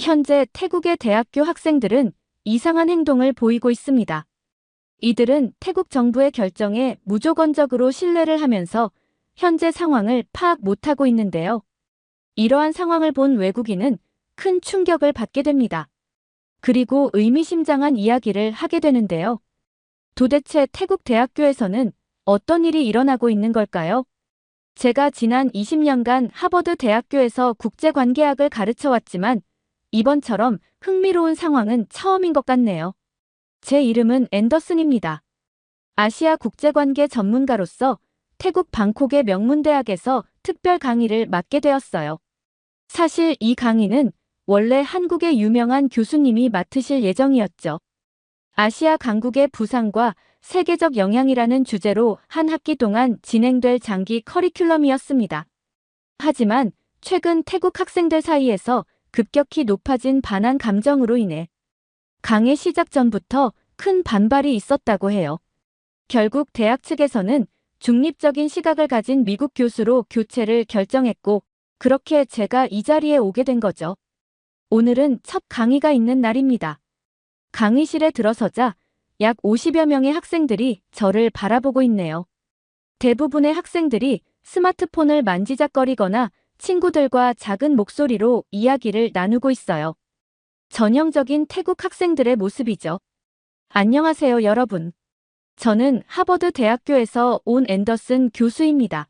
현재 태국의 대학교 학생들은 이상한 행동을 보이고 있습니다. 이들은 태국 정부의 결정에 무조건적으로 신뢰를 하면서 현재 상황을 파악 못하고 있는데요. 이러한 상황을 본 외국인은 큰 충격을 받게 됩니다. 그리고 의미심장한 이야기를 하게 되는데요. 도대체 태국 대학교에서는 어떤 일이 일어나고 있는 걸까요? 제가 지난 20년간 하버드 대학교에서 국제관계학을 가르쳐왔지만 이번처럼 흥미로운 상황은 처음인 것 같네요. 제 이름은 앤더슨입니다. 아시아 국제관계 전문가로서 태국 방콕의 명문대학에서 특별 강의를 맡게 되었어요. 사실 이 강의는 원래 한국의 유명한 교수님이 맡으실 예정이었죠. 아시아 강국의 부상과 세계적 영향이라는 주제로 한 학기 동안 진행될 장기 커리큘럼이었습니다. 하지만 최근 태국 학생들 사이에서 급격히 높아진 반한 감정으로 인해 강의 시작 전부터 큰 반발이 있었다고 해요. 결국 대학 측에서는 중립적인 시각을 가진 미국 교수로 교체를 결정했고 그렇게 제가 이 자리에 오게 된 거죠. 오늘은 첫 강의가 있는 날입니다. 강의실에 들어서자 약 50여 명의 학생들이 저를 바라보고 있네요. 대부분의 학생들이 스마트폰을 만지작거리거나 친구들과 작은 목소리로 이야기를 나누고 있어요. 전형적인 태국 학생들의 모습이죠. 안녕하세요, 여러분. 저는 하버드 대학교에서 온 앤더슨 교수입니다.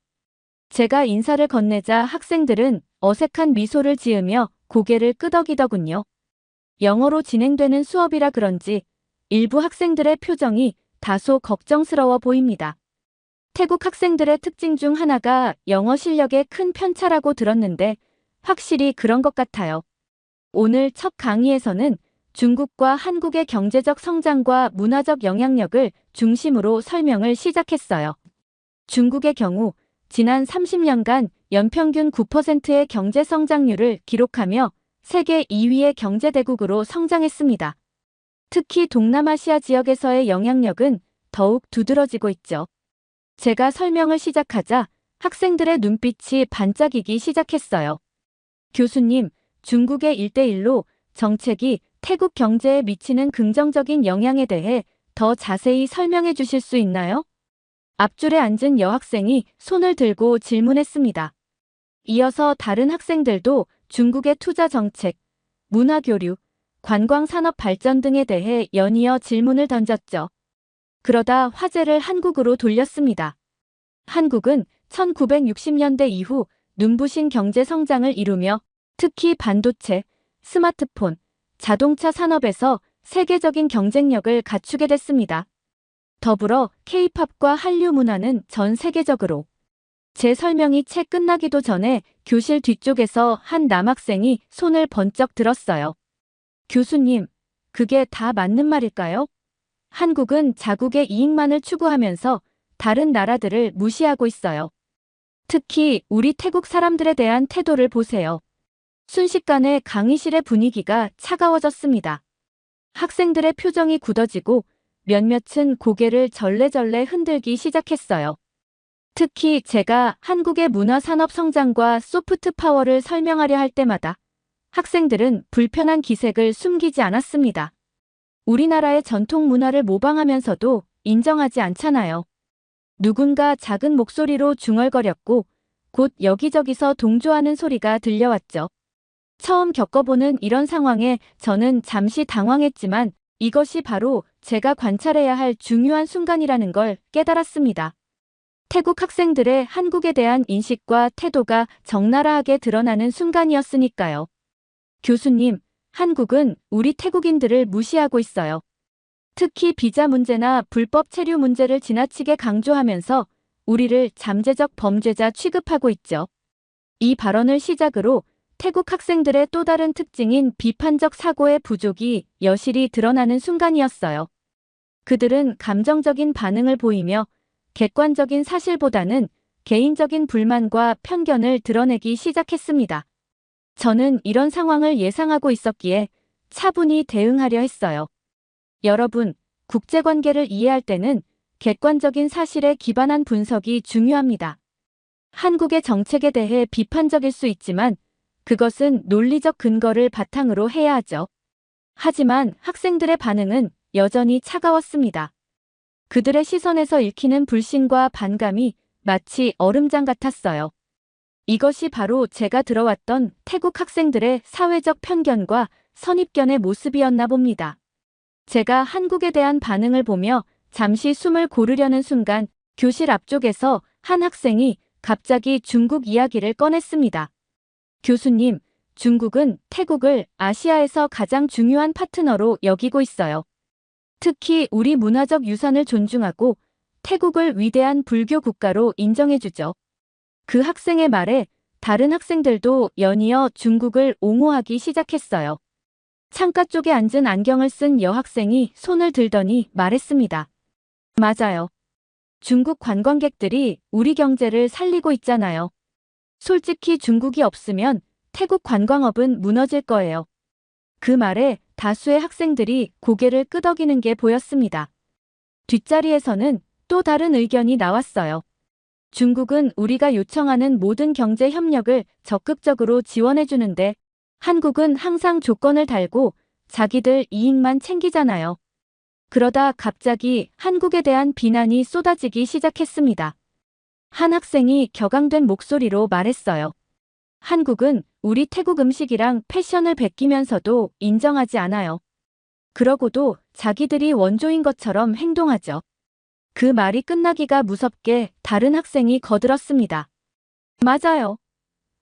제가 인사를 건네자 학생들은 어색한 미소를 지으며 고개를 끄덕이더군요. 영어로 진행되는 수업이라 그런지 일부 학생들의 표정이 다소 걱정스러워 보입니다. 태국 학생들의 특징 중 하나가 영어 실력의 큰 편차라고 들었는데 확실히 그런 것 같아요. 오늘 첫 강의에서는 중국과 한국의 경제적 성장과 문화적 영향력을 중심으로 설명을 시작했어요. 중국의 경우 지난 30년간 연평균 9%의 경제 성장률을 기록하며 세계 2위의 경제대국으로 성장했습니다. 특히 동남아시아 지역에서의 영향력은 더욱 두드러지고 있죠. 제가 설명을 시작하자 학생들의 눈빛이 반짝이기 시작했어요. 교수님, 중국의 1대1로 정책이 태국 경제에 미치는 긍정적인 영향에 대해 더 자세히 설명해 주실 수 있나요? 앞줄에 앉은 여학생이 손을 들고 질문했습니다. 이어서 다른 학생들도 중국의 투자 정책, 문화 교류, 관광 산업 발전 등에 대해 연이어 질문을 던졌죠. 그러다 화제를 한국으로 돌렸습니다. 한국은 1960년대 이후 눈부신 경제 성장을 이루며 특히 반도체, 스마트폰, 자동차 산업에서 세계적인 경쟁력을 갖추게 됐습니다. 더불어 K-팝과 한류 문화는 전 세계적으로. 제 설명이 채 끝나기도 전에 교실 뒤쪽에서 한 남학생이 손을 번쩍 들었어요. 교수님, 그게 다 맞는 말일까요? 한국은 자국의 이익만을 추구하면서 다른 나라들을 무시하고 있어요. 특히 우리 태국 사람들에 대한 태도를 보세요. 순식간에 강의실의 분위기가 차가워졌습니다. 학생들의 표정이 굳어지고 몇몇은 고개를 절레절레 흔들기 시작했어요. 특히 제가 한국의 문화산업 성장과 소프트 파워를 설명하려 할 때마다 학생들은 불편한 기색을 숨기지 않았습니다. 우리나라의 전통 문화를 모방하면서도 인정하지 않잖아요. 누군가 작은 목소리로 중얼거렸고 곧 여기저기서 동조하는 소리가 들려왔죠. 처음 겪어보는 이런 상황에 저는 잠시 당황했지만 이것이 바로 제가 관찰해야 할 중요한 순간이라는 걸 깨달았습니다. 태국 학생들의 한국에 대한 인식과 태도가 적나라하게 드러나는 순간이었으니까요. 교수님, 한국은 우리 태국인들을 무시하고 있어요. 특히 비자 문제나 불법 체류 문제를 지나치게 강조하면서 우리를 잠재적 범죄자 취급하고 있죠. 이 발언을 시작으로 태국 학생들의 또 다른 특징인 비판적 사고의 부족이 여실히 드러나는 순간이었어요. 그들은 감정적인 반응을 보이며 객관적인 사실보다는 개인적인 불만과 편견을 드러내기 시작했습니다. 저는 이런 상황을 예상하고 있었기에 차분히 대응하려 했어요. 여러분, 국제관계를 이해할 때는 객관적인 사실에 기반한 분석이 중요합니다. 한국의 정책에 대해 비판적일 수 있지만 그것은 논리적 근거를 바탕으로 해야 하죠. 하지만 학생들의 반응은 여전히 차가웠습니다. 그들의 시선에서 읽히는 불신과 반감이 마치 얼음장 같았어요. 이것이 바로 제가 들어왔던 태국 학생들의 사회적 편견과 선입견의 모습이었나 봅니다. 제가 한국에 대한 반응을 보며 잠시 숨을 고르려는 순간 교실 앞쪽에서 한 학생이 갑자기 중국 이야기를 꺼냈습니다. 교수님, 중국은 태국을 아시아에서 가장 중요한 파트너로 여기고 있어요. 특히 우리 문화적 유산을 존중하고 태국을 위대한 불교 국가로 인정해주죠. 그 학생의 말에 다른 학생들도 연이어 중국을 옹호하기 시작했어요. 창가 쪽에 앉은 안경을 쓴 여학생이 손을 들더니 말했습니다. 맞아요. 중국 관광객들이 우리 경제를 살리고 있잖아요. 솔직히 중국이 없으면 태국 관광업은 무너질 거예요. 그 말에 다수의 학생들이 고개를 끄덕이는 게 보였습니다. 뒷자리에서는 또 다른 의견이 나왔어요. 중국은 우리가 요청하는 모든 경제 협력을 적극적으로 지원해주는데 한국은 항상 조건을 달고 자기들 이익만 챙기잖아요. 그러다 갑자기 한국에 대한 비난이 쏟아지기 시작했습니다. 한 학생이 격앙된 목소리로 말했어요. 한국은 우리 태국 음식이랑 패션을 베끼면서도 인정하지 않아요. 그러고도 자기들이 원조인 것처럼 행동하죠. 그 말이 끝나기가 무섭게 다른 학생이 거들었습니다. 맞아요.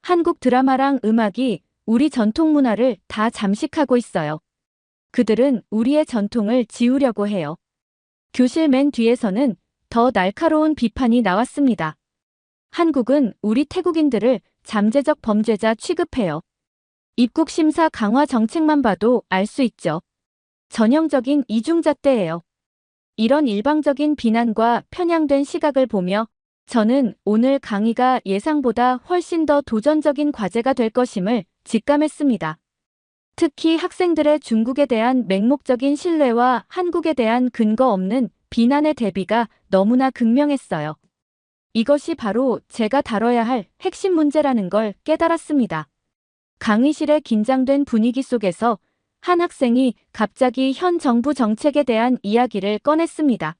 한국 드라마랑 음악이 우리 전통 문화를 다 잠식하고 있어요. 그들은 우리의 전통을 지우려고 해요. 교실 맨 뒤에서는 더 날카로운 비판이 나왔습니다. 한국은 우리 태국인들을 잠재적 범죄자 취급해요. 입국 심사 강화 정책만 봐도 알 수 있죠. 전형적인 이중잣대예요. 이런 일방적인 비난과 편향된 시각을 보며 저는 오늘 강의가 예상보다 훨씬 더 도전적인 과제가 될 것임을 직감했습니다. 특히 학생들의 중국에 대한 맹목적인 신뢰와 한국에 대한 근거 없는 비난의 대비가 너무나 극명했어요. 이것이 바로 제가 다뤄야 할 핵심 문제라는 걸 깨달았습니다. 강의실의 긴장된 분위기 속에서 한 학생이 갑자기 현 정부 정책에 대한 이야기를 꺼냈습니다.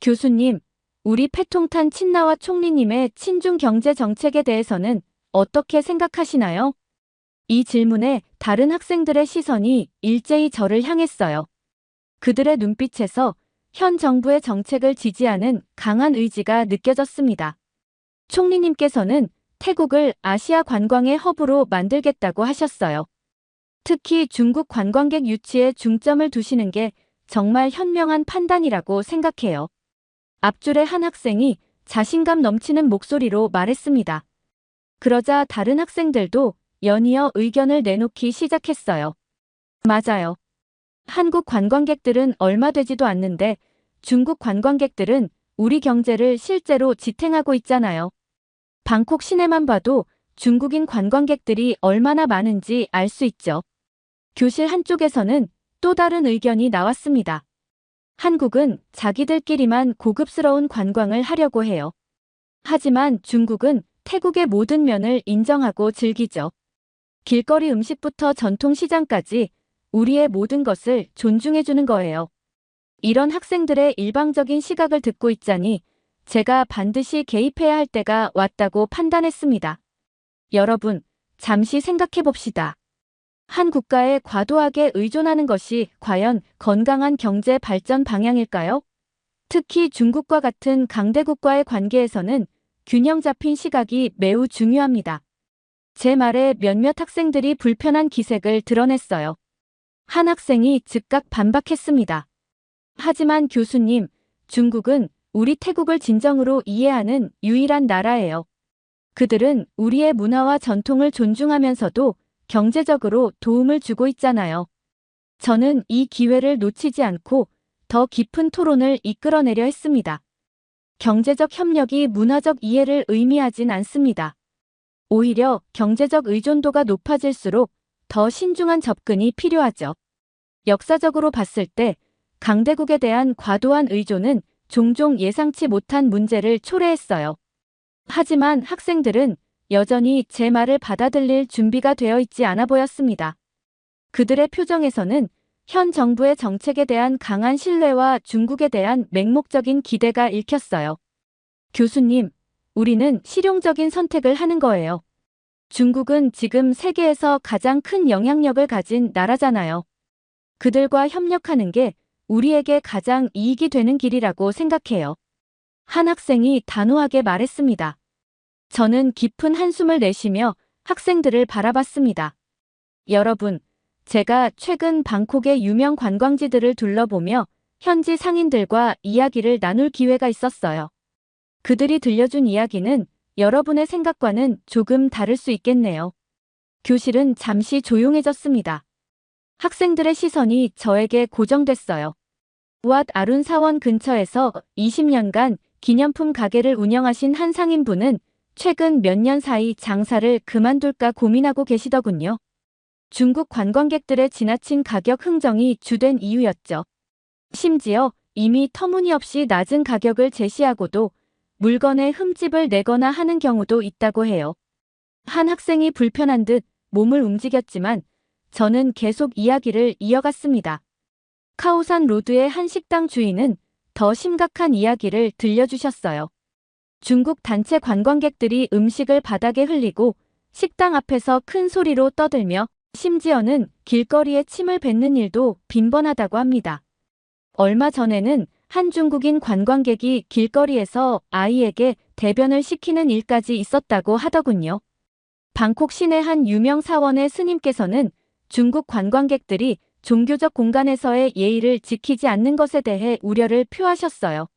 교수님, 우리 패통탄 친나와 총리님의 친중 경제 정책에 대해서는 어떻게 생각하시나요? 이 질문에 다른 학생들의 시선이 일제히 저를 향했어요. 그들의 눈빛에서 현 정부의 정책을 지지하는 강한 의지가 느껴졌습니다. 총리님께서는 태국을 아시아 관광의 허브로 만들겠다고 하셨어요. 특히 중국 관광객 유치에 중점을 두시는 게 정말 현명한 판단이라고 생각해요. 앞줄의 한 학생이 자신감 넘치는 목소리로 말했습니다. 그러자 다른 학생들도 연이어 의견을 내놓기 시작했어요. 맞아요. 한국 관광객들은 얼마 되지도 않는데 중국 관광객들은 우리 경제를 실제로 지탱하고 있잖아요. 방콕 시내만 봐도 중국인 관광객들이 얼마나 많은지 알 수 있죠. 교실 한쪽에서는 또 다른 의견이 나왔습니다. 한국은 자기들끼리만 고급스러운 관광을 하려고 해요. 하지만 중국은 태국의 모든 면을 인정하고 즐기죠. 길거리 음식부터 전통시장까지 우리의 모든 것을 존중해주는 거예요. 이런 학생들의 일방적인 시각을 듣고 있자니 제가 반드시 개입해야 할 때가 왔다고 판단했습니다. 여러분, 잠시 생각해봅시다. 한 국가에 과도하게 의존하는 것이 과연 건강한 경제 발전 방향일까요? 특히 중국과 같은 강대국과의 관계에서는 균형 잡힌 시각이 매우 중요합니다. 제 말에 몇몇 학생들이 불편한 기색을 드러냈어요. 한 학생이 즉각 반박했습니다. 하지만 교수님, 중국은 우리 태국을 진정으로 이해하는 유일한 나라예요. 그들은 우리의 문화와 전통을 존중하면서도 경제적으로 도움을 주고 있잖아요. 저는 이 기회를 놓치지 않고 더 깊은 토론을 이끌어내려 했습니다. 경제적 협력이 문화적 이해를 의미하진 않습니다. 오히려 경제적 의존도가 높아질수록 더 신중한 접근이 필요하죠. 역사적으로 봤을 때 강대국에 대한 과도한 의존은 종종 예상치 못한 문제를 초래했어요. 하지만 학생들은 여전히 제 말을 받아들일 준비가 되어 있지 않아 보였습니다. 그들의 표정에서는 현 정부의 정책에 대한 강한 신뢰와 중국에 대한 맹목적인 기대가 읽혔어요. 교수님, 우리는 실용적인 선택을 하는 거예요. 중국은 지금 세계에서 가장 큰 영향력을 가진 나라잖아요. 그들과 협력하는 게 우리에게 가장 이익이 되는 길이라고 생각해요. 한 학생이 단호하게 말했습니다. 저는 깊은 한숨을 내쉬며 학생들을 바라봤습니다. 여러분, 제가 최근 방콕의 유명 관광지들을 둘러보며 현지 상인들과 이야기를 나눌 기회가 있었어요. 그들이 들려준 이야기는 여러분의 생각과는 조금 다를 수 있겠네요. 교실은 잠시 조용해졌습니다. 학생들의 시선이 저에게 고정됐어요. 우앗 아룬 사원 근처에서 20년간 기념품 가게를 운영하신 한 상인분은 최근 몇 년 사이 장사를 그만둘까 고민하고 계시더군요. 중국 관광객들의 지나친 가격 흥정이 주된 이유였죠. 심지어 이미 터무니없이 낮은 가격을 제시하고도 물건에 흠집을 내거나 하는 경우도 있다고 해요. 한 학생이 불편한 듯 몸을 움직였지만 저는 계속 이야기를 이어갔습니다. 카오산 로드의 한 식당 주인은 더 심각한 이야기를 들려주셨어요. 중국 단체 관광객들이 음식을 바닥에 흘리고 식당 앞에서 큰 소리로 떠들며 심지어는 길거리에 침을 뱉는 일도 빈번하다고 합니다. 얼마 전에는 한 중국인 관광객이 길거리에서 아이에게 대변을 시키는 일까지 있었다고 하더군요. 방콕 시내 한 유명 사원의 스님께서는 중국 관광객들이 종교적 공간에서의 예의를 지키지 않는 것에 대해 우려를 표하셨어요.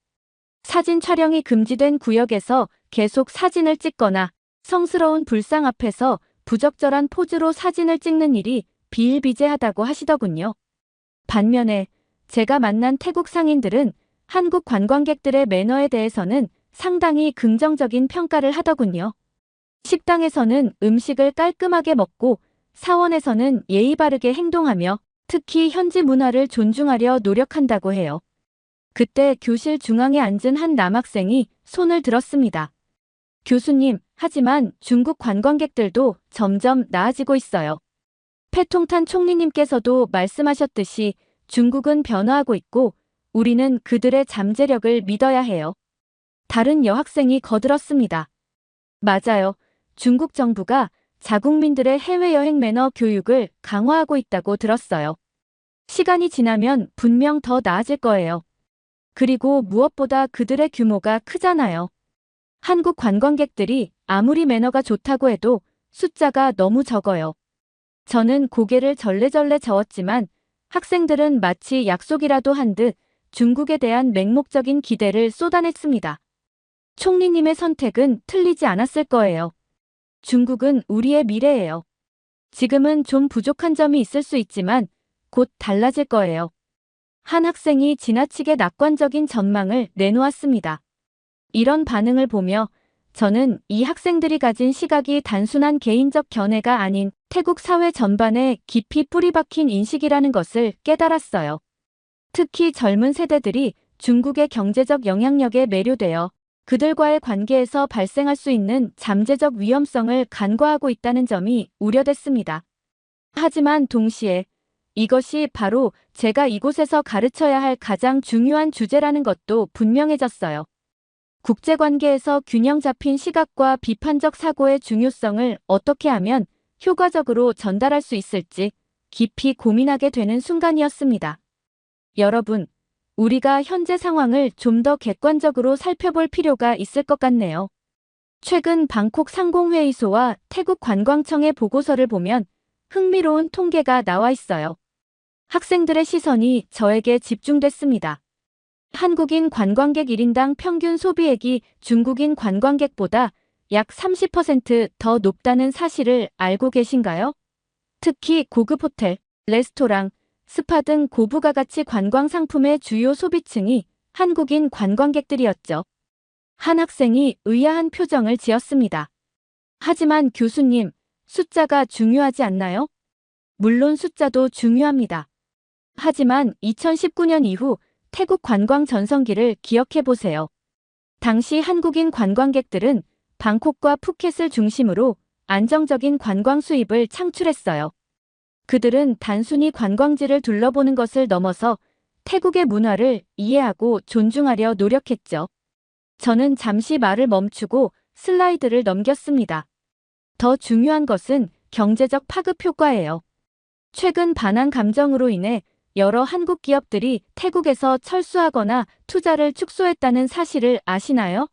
사진 촬영이 금지된 구역에서 계속 사진을 찍거나 성스러운 불상 앞에서 부적절한 포즈로 사진을 찍는 일이 비일비재하다고 하시더군요. 반면에 제가 만난 태국 상인들은 한국 관광객들의 매너에 대해서는 상당히 긍정적인 평가를 하더군요. 식당에서는 음식을 깔끔하게 먹고 사원에서는 예의 바르게 행동하며 특히 현지 문화를 존중하려 노력한다고 해요. 그때 교실 중앙에 앉은 한 남학생이 손을 들었습니다. 교수님, 하지만 중국 관광객들도 점점 나아지고 있어요. 패통탄 총리님께서도 말씀하셨듯이 중국은 변화하고 있고 우리는 그들의 잠재력을 믿어야 해요. 다른 여학생이 거들었습니다. 맞아요. 중국 정부가 자국민들의 해외여행 매너 교육을 강화하고 있다고 들었어요. 시간이 지나면 분명 더 나아질 거예요. 그리고 무엇보다 그들의 규모가 크잖아요. 한국 관광객들이 아무리 매너가 좋다고 해도 숫자가 너무 적어요. 저는 고개를 절레절레 저었지만 학생들은 마치 약속이라도 한 듯 중국에 대한 맹목적인 기대를 쏟아냈습니다. 총리님의 선택은 틀리지 않았을 거예요. 중국은 우리의 미래예요. 지금은 좀 부족한 점이 있을 수 있지만 곧 달라질 거예요. 한 학생이 지나치게 낙관적인 전망을 내놓았습니다. 이런 반응을 보며 저는 이 학생들이 가진 시각이 단순한 개인적 견해가 아닌 태국 사회 전반에 깊이 뿌리박힌 인식이라는 것을 깨달았어요. 특히 젊은 세대들이 중국의 경제적 영향력에 매료되어 그들과의 관계에서 발생할 수 있는 잠재적 위험성을 간과하고 있다는 점이 우려됐습니다. 하지만 동시에 이것이 바로 제가 이곳에서 가르쳐야 할 가장 중요한 주제라는 것도 분명해졌어요. 국제관계에서 균형 잡힌 시각과 비판적 사고의 중요성을 어떻게 하면 효과적으로 전달할 수 있을지 깊이 고민하게 되는 순간이었습니다. 여러분, 우리가 현재 상황을 좀 더 객관적으로 살펴볼 필요가 있을 것 같네요. 최근 방콕 상공회의소와 태국 관광청의 보고서를 보면 흥미로운 통계가 나와 있어요. 학생들의 시선이 저에게 집중됐습니다. 한국인 관광객 1인당 평균 소비액이 중국인 관광객보다 약 30% 더 높다는 사실을 알고 계신가요? 특히 고급 호텔, 레스토랑, 스파 등 고부가 가치 관광 상품의 주요 소비층이 한국인 관광객들이었죠. 한 학생이 의아한 표정을 지었습니다. 하지만 교수님, 숫자가 중요하지 않나요? 물론 숫자도 중요합니다. 하지만 2019년 이후 태국 관광 전성기를 기억해 보세요. 당시 한국인 관광객들은 방콕과 푸켓을 중심으로 안정적인 관광 수입을 창출했어요. 그들은 단순히 관광지를 둘러보는 것을 넘어서 태국의 문화를 이해하고 존중하려 노력했죠. 저는 잠시 말을 멈추고 슬라이드를 넘겼습니다. 더 중요한 것은 경제적 파급 효과예요. 최근 반한 감정으로 인해 여러 한국 기업들이 태국에서 철수하거나 투자를 축소했다는 사실을 아시나요?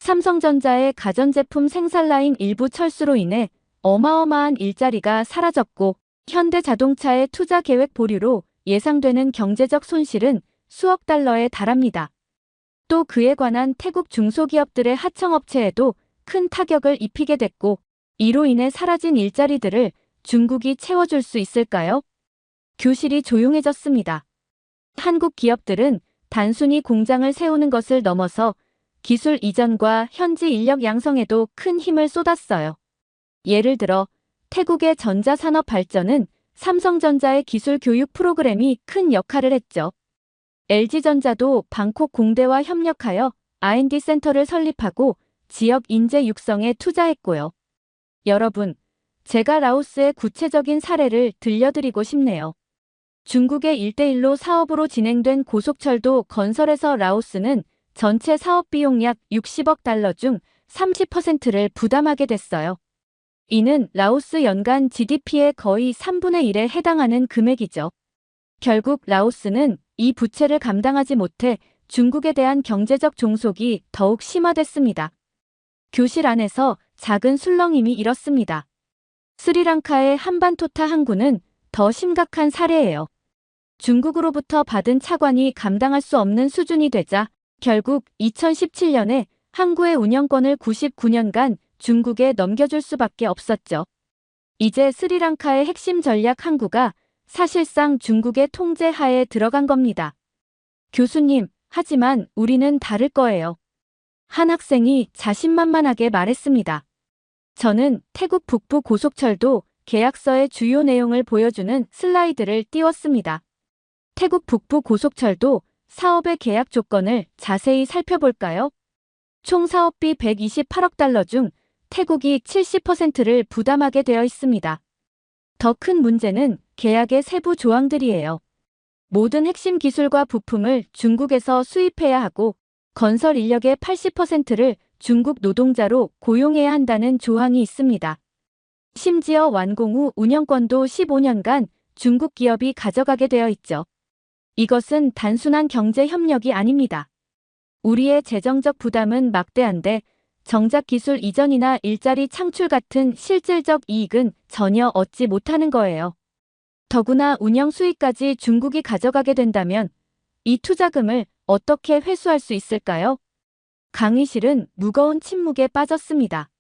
삼성전자의 가전제품 생산 라인 일부 철수로 인해 어마어마한 일자리가 사라졌고, 현대자동차의 투자 계획 보류로 예상되는 경제적 손실은 수억 달러에 달합니다. 또 그에 관한 태국 중소기업들의 하청업체에도 큰 타격을 입히게 됐고, 이로 인해 사라진 일자리들을 중국이 채워줄 수 있을까요? 교실이 조용해졌습니다. 한국 기업들은 단순히 공장을 세우는 것을 넘어서 기술 이전과 현지 인력 양성에도 큰 힘을 쏟았어요. 예를 들어 태국의 전자산업 발전은 삼성전자의 기술 교육 프로그램이 큰 역할을 했죠. LG전자도 방콕 공대와 협력하여 R&D 센터를 설립하고 지역 인재 육성에 투자했고요. 여러분, 제가 라오스의 구체적인 사례를 들려드리고 싶네요. 중국의 1:1로 사업으로 진행된 고속철도 건설에서 라오스는 전체 사업 비용 약 60억 달러 중 30%를 부담하게 됐어요. 이는 라오스 연간 GDP의 거의 3분의 1에 해당하는 금액이죠. 결국 라오스는 이 부채를 감당하지 못해 중국에 대한 경제적 종속이 더욱 심화됐습니다. 교실 안에서 작은 술렁임이 일었습니다. 스리랑카의 한반토타 항구는 더 심각한 사례예요. 중국으로부터 받은 차관이 감당할 수 없는 수준이 되자 결국 2017년에 항구의 운영권을 99년간 중국에 넘겨줄 수밖에 없었죠. 이제 스리랑카의 핵심 전략 항구가 사실상 중국의 통제 하에 들어간 겁니다. 교수님, 하지만 우리는 다를 거예요. 한 학생이 자신만만하게 말했습니다. 저는 태국 북부 고속철도 계약서의 주요 내용을 보여주는 슬라이드를 띄웠습니다. 태국 북부 고속철도 사업의 계약 조건을 자세히 살펴볼까요? 총 사업비 128억 달러 중 태국이 70%를 부담하게 되어 있습니다. 더 큰 문제는 계약의 세부 조항들이에요. 모든 핵심 기술과 부품을 중국에서 수입해야 하고 건설 인력의 80%를 중국 노동자로 고용해야 한다는 조항이 있습니다. 심지어 완공 후 운영권도 15년간 중국 기업이 가져가게 되어 있죠. 이것은 단순한 경제 협력이 아닙니다. 우리의 재정적 부담은 막대한데 정작 기술 이전이나 일자리 창출 같은 실질적 이익은 전혀 얻지 못하는 거예요. 더구나 운영 수익까지 중국이 가져가게 된다면 이 투자금을 어떻게 회수할 수 있을까요? 강의실은 무거운 침묵에 빠졌습니다.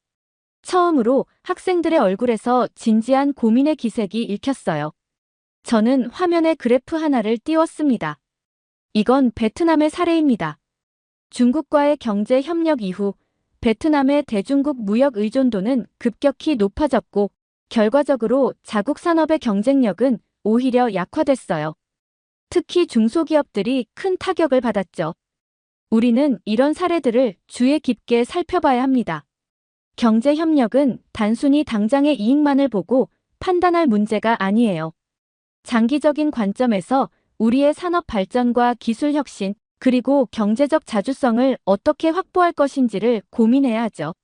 처음으로 학생들의 얼굴에서 진지한 고민의 기색이 읽혔어요. 저는 화면에 그래프 하나를 띄웠습니다. 이건 베트남의 사례입니다. 중국과의 경제 협력 이후 베트남의 대중국 무역 의존도는 급격히 높아졌고 결과적으로 자국 산업의 경쟁력은 오히려 약화됐어요. 특히 중소기업들이 큰 타격을 받았죠. 우리는 이런 사례들을 주의 깊게 살펴봐야 합니다. 경제 협력은 단순히 당장의 이익만을 보고 판단할 문제가 아니에요. 장기적인 관점에서 우리의 산업 발전과 기술 혁신, 그리고 경제적 자주성을 어떻게 확보할 것인지를 고민해야 하죠.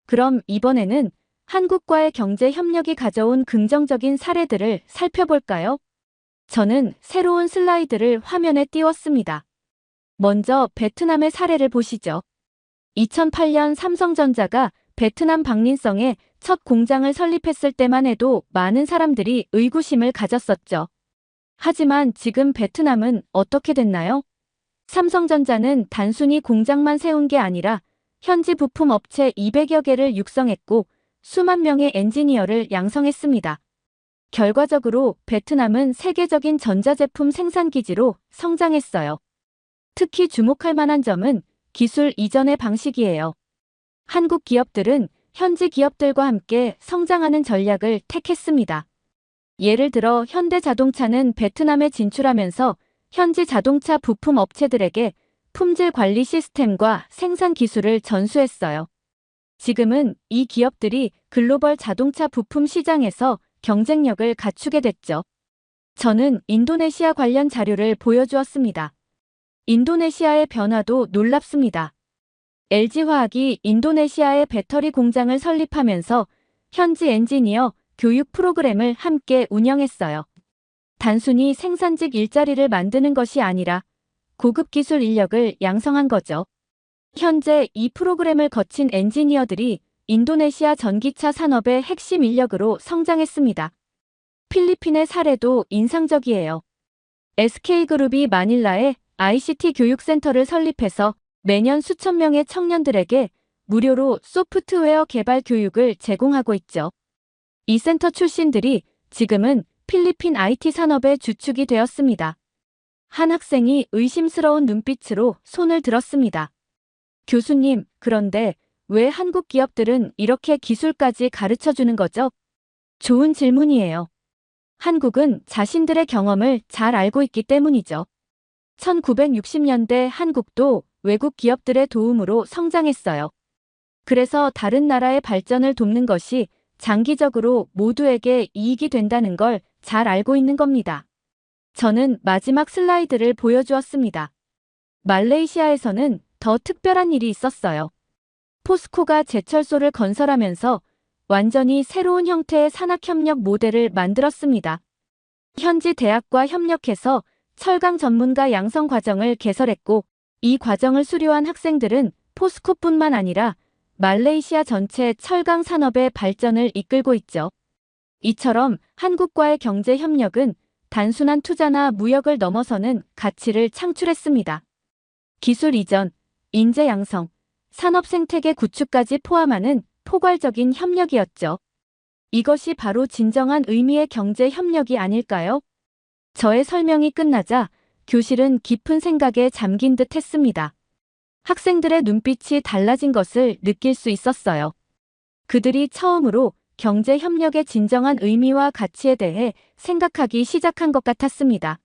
그럼 이번에는 한국과의 경제 협력이 가져온 긍정적인 사례들을 살펴볼까요? 저는 새로운 슬라이드를 화면에 띄웠습니다. 먼저 베트남의 사례를 보시죠. 2008년 삼성전자가 베트남 박린성에 첫 공장을 설립했을 때만 해도 많은 사람들이 의구심을 가졌었죠. 하지만 지금 베트남은 어떻게 됐나요? 삼성전자는 단순히 공장만 세운 게 아니라 현지 부품 업체 200여 개를 육성했고 수만 명의 엔지니어를 양성했습니다. 결과적으로 베트남은 세계적인 전자제품 생산기지로 성장했어요. 특히 주목할 만한 점은 기술 이전의 방식이에요. 한국 기업들은 현지 기업들과 함께 성장하는 전략을 택했습니다. 예를 들어 현대자동차는 베트남에 진출하면서 현지 자동차 부품 업체들에게 품질 관리 시스템과 생산 기술을 전수했어요. 지금은 이 기업들이 글로벌 자동차 부품 시장에서 경쟁력을 갖추게 됐죠. 저는 인도네시아 관련 자료를 보여주었습니다. 인도네시아의 변화도 놀랍습니다. LG화학이 인도네시아에 배터리 공장을 설립하면서 현지 엔지니어 교육 프로그램을 함께 운영했어요. 단순히 생산직 일자리를 만드는 것이 아니라 고급 기술 인력을 양성한 거죠. 현재 이 프로그램을 거친 엔지니어들이 인도네시아 전기차 산업의 핵심 인력으로 성장했습니다. 필리핀의 사례도 인상적이에요. SK그룹이 마닐라에 ICT 교육센터를 설립해서 매년 수천 명의 청년들에게 무료로 소프트웨어 개발 교육을 제공하고 있죠. 이 센터 출신들이 지금은 필리핀 IT 산업의 주축이 되었습니다. 한 학생이 의심스러운 눈빛으로 손을 들었습니다. 교수님, 그런데 왜 한국 기업들은 이렇게 기술까지 가르쳐 주는 거죠? 좋은 질문이에요. 한국은 자신들의 경험을 잘 알고 있기 때문이죠. 1960년대 한국도 외국 기업들의 도움으로 성장했어요. 그래서 다른 나라의 발전을 돕는 것이 장기적으로 모두에게 이익이 된다는 걸 잘 알고 있는 겁니다. 저는 마지막 슬라이드를 보여주었습니다. 말레이시아에서는 더 특별한 일이 있었어요. 포스코가 제철소를 건설하면서 완전히 새로운 형태의 산학협력 모델을 만들었습니다. 현지 대학과 협력해서 철강 전문가 양성 과정을 개설했고, 이 과정을 수료한 학생들은 포스코뿐만 아니라 말레이시아 전체 철강 산업의 발전을 이끌고 있죠. 이처럼 한국과의 경제 협력은 단순한 투자나 무역을 넘어서는 가치를 창출했습니다. 기술 이전, 인재 양성, 산업 생태계 구축까지 포함하는 포괄적인 협력이었죠. 이것이 바로 진정한 의미의 경제 협력이 아닐까요? 저의 설명이 끝나자 교실은 깊은 생각에 잠긴 듯 했습니다. 학생들의 눈빛이 달라진 것을 느낄 수 있었어요. 그들이 처음으로 경제 협력의 진정한 의미와 가치에 대해 생각하기 시작한 것 같았습니다.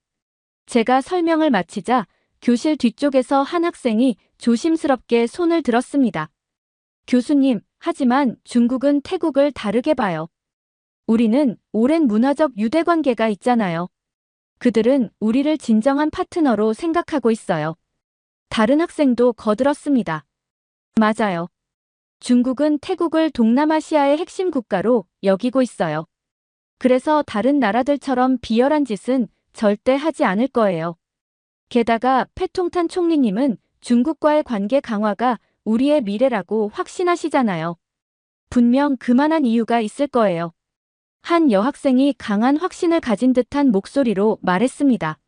제가 설명을 마치자 교실 뒤쪽에서 한 학생이 조심스럽게 손을 들었습니다. 교수님, 하지만 중국은 태국을 다르게 봐요. 우리는 오랜 문화적 유대관계가 있잖아요. 그들은 우리를 진정한 파트너로 생각하고 있어요. 다른 학생도 거들었습니다. 맞아요. 중국은 태국을 동남아시아의 핵심 국가로 여기고 있어요. 그래서 다른 나라들처럼 비열한 짓은 절대 하지 않을 거예요. 게다가 패통탄 총리님은 중국과의 관계 강화가 우리의 미래라고 확신하시잖아요. 분명 그만한 이유가 있을 거예요. 한 여학생이 강한 확신을 가진 듯한 목소리로 말했습니다.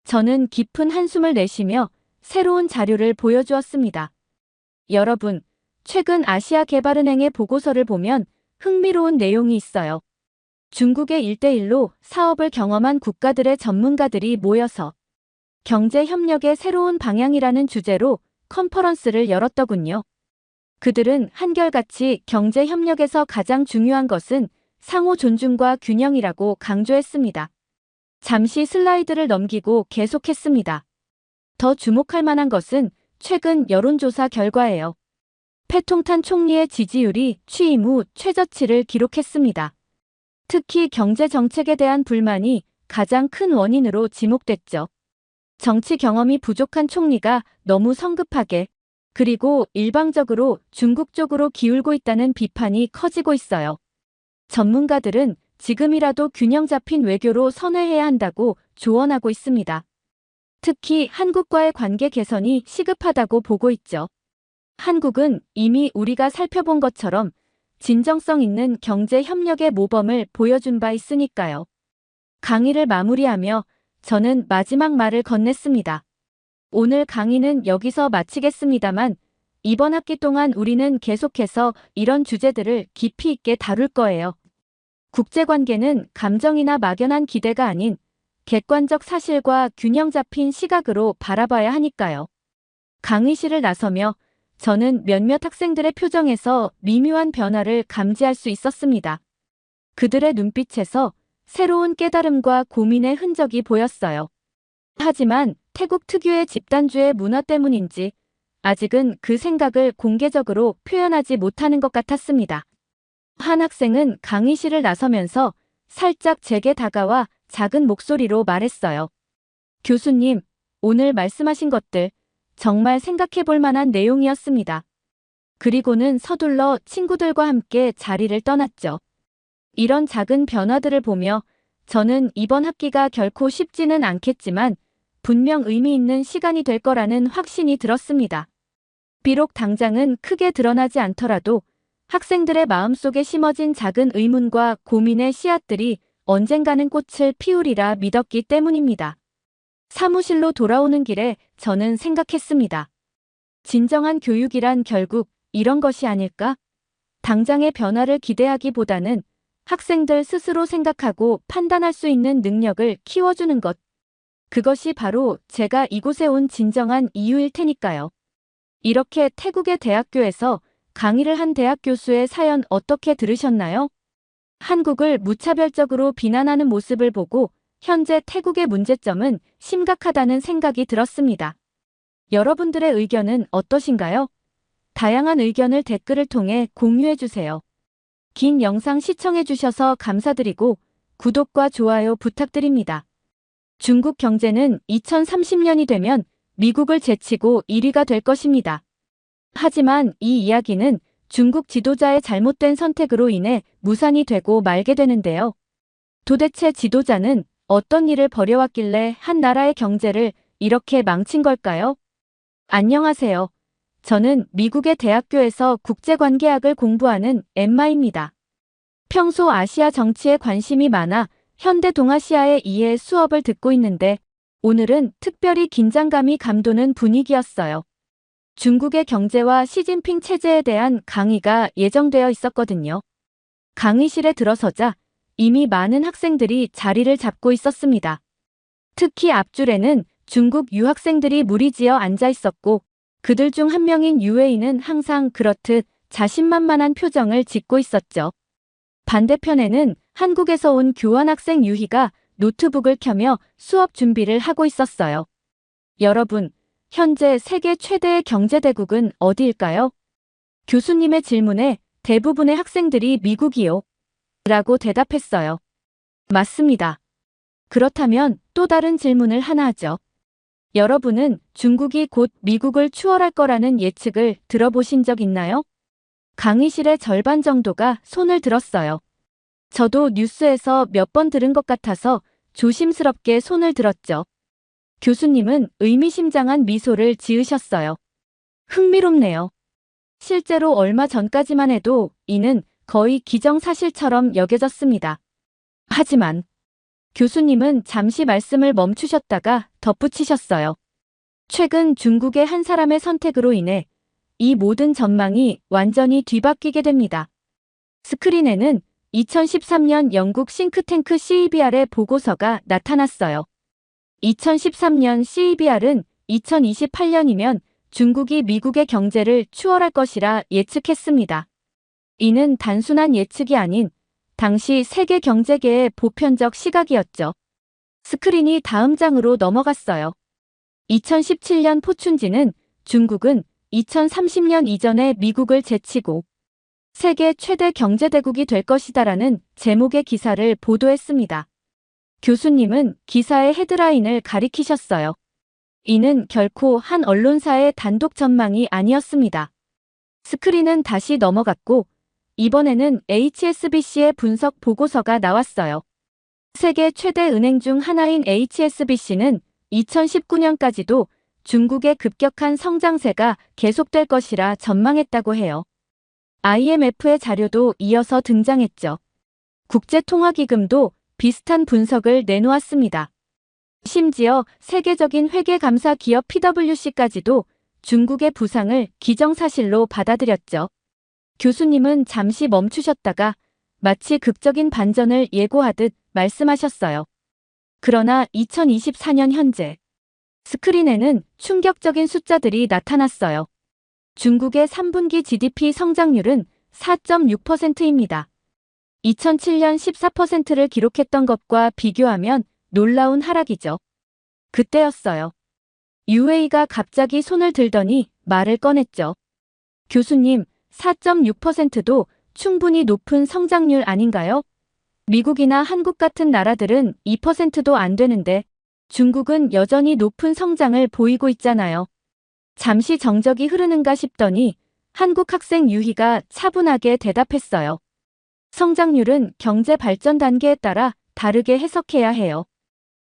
저는 깊은 한숨을 내쉬며 새로운 자료를 보여주었습니다. 여러분, 최근 아시아개발은행의 보고서를 보면 흥미로운 내용이 있어요. 중국의 1대1로 사업을 경험한 국가들의 전문가들이 모여서 경제협력의 새로운 방향이라는 주제로 컨퍼런스를 열었더군요. 그들은 한결같이 경제협력에서 가장 중요한 것은 상호 존중과 균형이라고 강조했습니다. 잠시 슬라이드를 넘기고 계속했습니다. 더 주목할 만한 것은 최근 여론조사 결과예요. 패통탄 총리의 지지율이 취임 후 최저치를 기록했습니다. 특히 경제 정책에 대한 불만이 가장 큰 원인으로 지목됐죠. 정치 경험이 부족한 총리가 너무 성급하게 그리고 일방적으로 중국 쪽으로 기울고 있다는 비판이 커지고 있어요. 전문가들은 지금이라도 균형 잡힌 외교로 선회해야 한다고 조언하고 있습니다. 특히 한국과의 관계 개선이 시급하다고 보고 있죠. 한국은 이미 우리가 살펴본 것처럼 진정성 있는 경제 협력의 모범을 보여준 바 있으니까요. 강의를 마무리하며 저는 마지막 말을 건넸습니다. 오늘 강의는 여기서 마치겠습니다만 이번 학기 동안 우리는 계속해서 이런 주제들을 깊이 있게 다룰 거예요. 국제관계는 감정이나 막연한 기대가 아닌 객관적 사실과 균형 잡힌 시각으로 바라봐야 하니까요. 강의실을 나서며 저는 몇몇 학생들의 표정에서 미묘한 변화를 감지할 수 있었습니다. 그들의 눈빛에서 새로운 깨달음과 고민의 흔적이 보였어요. 하지만 태국 특유의 집단주의 문화 때문인지 아직은 그 생각을 공개적으로 표현하지 못하는 것 같았습니다. 한 학생은 강의실을 나서면서 살짝 제게 다가와 작은 목소리로 말했어요. 교수님, 오늘 말씀하신 것들 정말 생각해 볼 만한 내용이었습니다. 그리고는 서둘러 친구들과 함께 자리를 떠났죠. 이런 작은 변화들을 보며 저는 이번 학기가 결코 쉽지는 않겠지만 분명 의미 있는 시간이 될 거라는 확신이 들었습니다. 비록 당장은 크게 드러나지 않더라도 학생들의 마음속에 심어진 작은 의문과 고민의 씨앗들이 언젠가는 꽃을 피우리라 믿었기 때문입니다. 사무실로 돌아오는 길에 저는 생각했습니다. 진정한 교육이란 결국 이런 것이 아닐까? 당장의 변화를 기대하기보다는 학생들 스스로 생각하고 판단할 수 있는 능력을 키워주는 것. 그것이 바로 제가 이곳에 온 진정한 이유일 테니까요. 이렇게 태국의 대학교에서 강의를 한 대학 교수의 사연 어떻게 들으셨나요? 한국을 무차별적으로 비난하는 모습을 보고 현재 태국의 문제점은 심각하다는 생각이 들었습니다. 여러분들의 의견은 어떠신가요? 다양한 의견을 댓글을 통해 공유해주세요. 긴 영상 시청해주셔서 감사드리고 구독과 좋아요 부탁드립니다. 중국 경제는 2030년이 되면 미국을 제치고 1위가 될 것입니다. 하지만 이 이야기는 중국 지도자의 잘못된 선택으로 인해 무산이 되고 말게 되는데요. 도대체 지도자는 어떤 일을 벌여왔길래 한 나라의 경제를 이렇게 망친 걸까요? 안녕하세요. 저는 미국의 대학교에서 국제관계학을 공부하는 엠마입니다. 평소 아시아 정치에 관심이 많아 현대 동아시아의 이해 수업을 듣고 있는데 오늘은 특별히 긴장감이 감도는 분위기였어요. 중국의 경제와 시진핑 체제에 대한 강의가 예정되어 있었거든요. 강의실에 들어서자 이미 많은 학생들이 자리를 잡고 있었습니다. 특히 앞줄에는 중국 유학생들이 무리지어 앉아 있었고 그들 중 한 명인 유웨이는 항상 그렇듯 자신만만한 표정을 짓고 있었죠. 반대편에는 한국에서 온 교환학생 유희가 노트북을 켜며 수업 준비를 하고 있었어요. 여러분, 현재 세계 최대의 경제대국은 어디일까요? 교수님의 질문에 대부분의 학생들이 미국이요. 라고 대답했어요. 맞습니다. 그렇다면 또 다른 질문을 하나 하죠. 여러분은 중국이 곧 미국을 추월할 거라는 예측을 들어보신 적 있나요? 강의실의 절반 정도가 손을 들었어요. 저도 뉴스에서 몇 번 들은 것 같아서 조심스럽게 손을 들었죠. 교수님은 의미심장한 미소를 지으셨어요. 흥미롭네요. 실제로 얼마 전까지만 해도 이는 거의 기정사실처럼 여겨졌습니다. 하지만 교수님은 잠시 말씀을 멈추셨다가 덧붙이셨어요. 최근 중국의 한 사람의 선택으로 인해 이 모든 전망이 완전히 뒤바뀌게 됩니다. 스크린에는 2013년 영국 싱크탱크 CEBR의 보고서가 나타났어요. 2013년 CEBR은 2028년이면 중국이 미국의 경제를 추월할 것이라 예측했습니다. 이는 단순한 예측이 아닌 당시 세계 경제계의 보편적 시각이었죠. 스크린이 다음 장으로 넘어갔어요. 2017년 포춘지는 중국은 2030년 이전에 미국을 제치고 세계 최대 경제대국이 될 것이다라는 제목의 기사를 보도했습니다. 교수님은 기사의 헤드라인을 가리키셨어요. 이는 결코 한 언론사의 단독 전망이 아니었습니다. 스크린은 다시 넘어갔고 이번에는 HSBC의 분석 보고서가 나왔어요. 세계 최대 은행 중 하나인 HSBC는 2019년까지도 중국의 급격한 성장세가 계속될 것이라 전망했다고 해요. IMF의 자료도 이어서 등장했죠. 국제통화기금도 비슷한 분석을 내놓았습니다. 심지어 세계적인 회계감사 기업 PwC까지도 중국의 부상을 기정사실로 받아들였죠. 교수님은 잠시 멈추셨다가 마치 극적인 반전을 예고하듯 말씀하셨어요. 그러나 2024년 현재 스크린에는 충격적인 숫자들이 나타났어요. 중국의 3분기 GDP 성장률은 4.6%입니다. 2007년 14%를 기록했던 것과 비교하면 놀라운 하락이죠. 그때였어요. UAE가 갑자기 손을 들더니 말을 꺼냈죠. 교수님, 4.6%도 충분히 높은 성장률 아닌가요? 미국이나 한국 같은 나라들은 2%도 안 되는데 중국은 여전히 높은 성장을 보이고 있잖아요. 잠시 정적이 흐르는가 싶더니 한국 학생 유희가 차분하게 대답했어요. 성장률은 경제 발전 단계에 따라 다르게 해석해야 해요.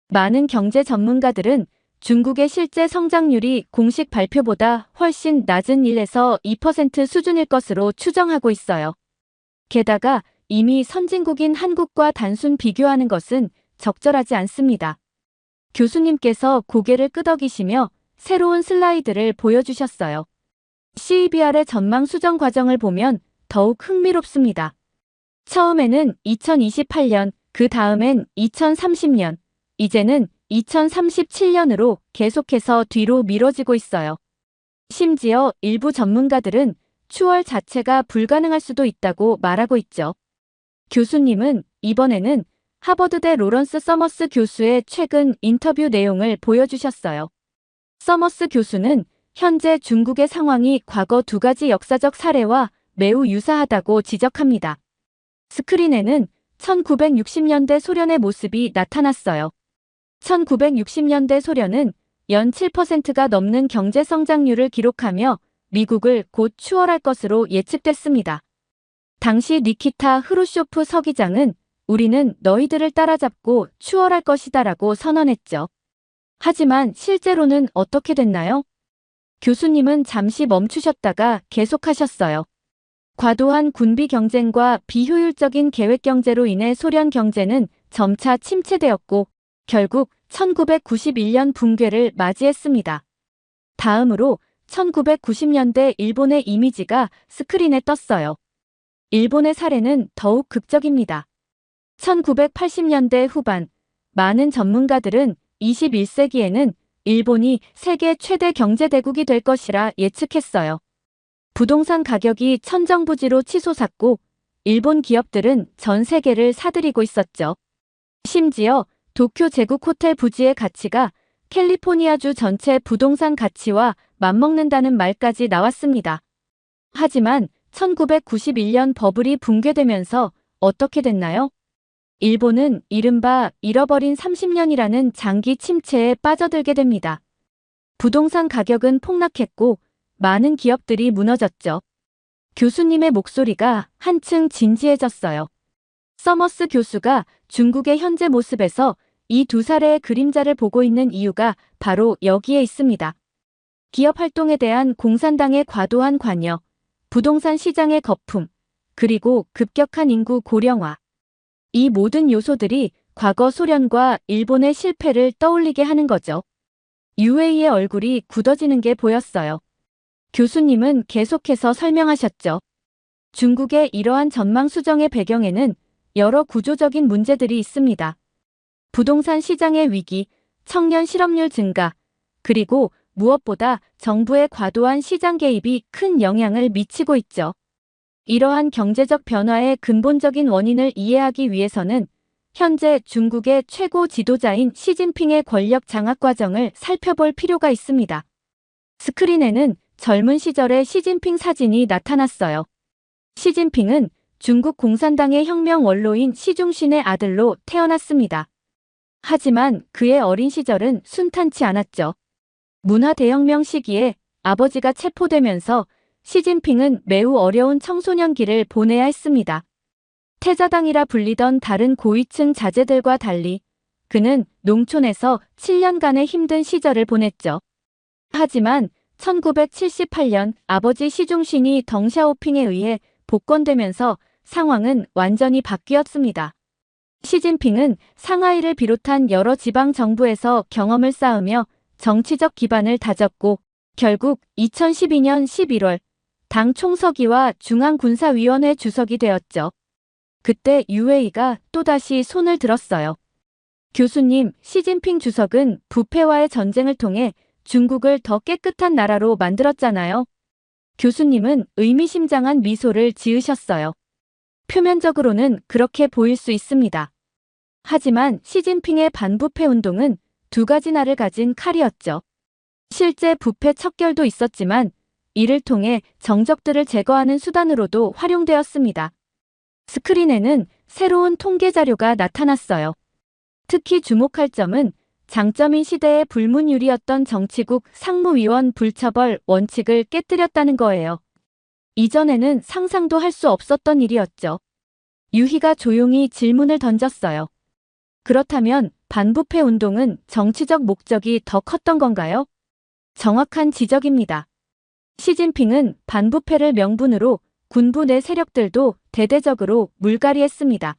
많은 경제 전문가들은 중국의 실제 성장률이 공식 발표보다 훨씬 낮은 1에서 2% 수준일 것으로 추정하고 있어요. 게다가 이미 선진국인 한국과 단순 비교하는 것은 적절하지 않습니다. 교수님께서 고개를 끄덕이시며 새로운 슬라이드를 보여주셨어요. CEBR의 전망 수정 과정을 보면 더욱 흥미롭습니다. 처음에는 2028년, 그 다음엔 2030년, 이제는 2037년으로 계속해서 뒤로 미뤄지고 있어요. 심지어 일부 전문가들은 추월 자체가 불가능할 수도 있다고 말하고 있죠. 교수님은 이번에는 하버드대 로런스 서머스 교수의 최근 인터뷰 내용을 보여주셨어요. 서머스 교수는 현재 중국의 상황이 과거 두 가지 역사적 사례와 매우 유사하다고 지적합니다. 스크린에는 1960년대 소련의 모습이 나타났어요. 1960년대 소련은 연 7%가 넘는 경제 성장률을 기록하며 미국을 곧 추월할 것으로 예측됐습니다. 당시 니키타 흐루쇼프 서기장은 우리는 너희들을 따라잡고 추월할 것이다라고 선언했죠. 하지만 실제로는 어떻게 됐나요? 교수님은 잠시 멈추셨다가 계속하셨어요. 과도한 군비 경쟁과 비효율적인 계획 경제로 인해 소련 경제는 점차 침체되었고 결국 1991년 붕괴를 맞이했습니다. 다음으로 1990년대 일본의 이미지가 스크린에 떴어요. 일본의 사례는 더욱 극적입니다. 1980년대 후반, 많은 전문가들은 21세기에는 일본이 세계 최대 경제대국이 될 것이라 예측했어요. 부동산 가격이 천정부지로 치솟았고 일본 기업들은 전 세계를 사들이고 있었죠. 심지어 도쿄 제국 호텔 부지의 가치가 캘리포니아주 전체 부동산 가치와 맞먹는다는 말까지 나왔습니다. 하지만 1991년 버블이 붕괴되면서 어떻게 됐나요? 일본은 이른바 잃어버린 30년이라는 장기 침체에 빠져들게 됩니다. 부동산 가격은 폭락했고 많은 기업들이 무너졌죠. 교수님의 목소리가 한층 진지해졌어요. 서머스 교수가 중국의 현재 모습에서 이 두 사례의 그림자를 보고 있는 이유가 바로 여기에 있습니다. 기업 활동에 대한 공산당의 과도한 관여, 부동산 시장의 거품, 그리고 급격한 인구 고령화. 이 모든 요소들이 과거 소련과 일본의 실패를 떠올리게 하는 거죠. UAE의 얼굴이 굳어지는 게 보였어요. 교수님은 계속해서 설명하셨죠. 중국의 이러한 전망 수정의 배경에는 여러 구조적인 문제들이 있습니다. 부동산 시장의 위기, 청년 실업률 증가, 그리고 무엇보다 정부의 과도한 시장 개입이 큰 영향을 미치고 있죠. 이러한 경제적 변화의 근본적인 원인을 이해하기 위해서는 현재 중국의 최고 지도자인 시진핑의 권력 장악 과정을 살펴볼 필요가 있습니다. 스크린에는 젊은 시절의 시진핑 사진이 나타났어요. 시진핑은 중국 공산당의 혁명 원로인 시중신의 아들로 태어났습니다. 하지만 그의 어린 시절은 순탄치 않았죠. 문화 대혁명 시기에 아버지가 체포되면서 시진핑은 매우 어려운 청소년기를 보내야 했습니다. 태자당이라 불리던 다른 고위층 자제들과 달리 그는 농촌에서 7년간의 힘든 시절을 보냈죠. 하지만 1978년 아버지 시중신이 덩샤오핑에 의해 복권되면서 상황은 완전히 바뀌었습니다. 시진핑은 상하이를 비롯한 여러 지방 정부에서 경험을 쌓으며 정치적 기반을 다졌고 결국 2012년 11월 당 총서기와 중앙군사위원회 주석이 되었죠. 그때 UAE가 또다시 손을 들었어요. 교수님, 시진핑 주석은 부패와의 전쟁을 통해 중국을 더 깨끗한 나라로 만들었잖아요. 교수님은 의미심장한 미소를 지으셨어요. 표면적으로는 그렇게 보일 수 있습니다. 하지만 시진핑의 반부패 운동은 두 가지 날을 가진 칼이었죠. 실제 부패 척결도 있었지만 이를 통해 정적들을 제거하는 수단으로도 활용되었습니다. 스크린에는 새로운 통계 자료가 나타났어요. 특히 주목할 점은 장점인 시대의 불문율이었던 정치국 상무위원 불처벌 원칙을 깨뜨렸다는 거예요. 이전에는 상상도 할 수 없었던 일이었죠. 유희가 조용히 질문을 던졌어요. 그렇다면 반부패 운동은 정치적 목적이 더 컸던 건가요? 정확한 지적입니다. 시진핑은 반부패를 명분으로 군부 내 세력들도 대대적으로 물갈이했습니다.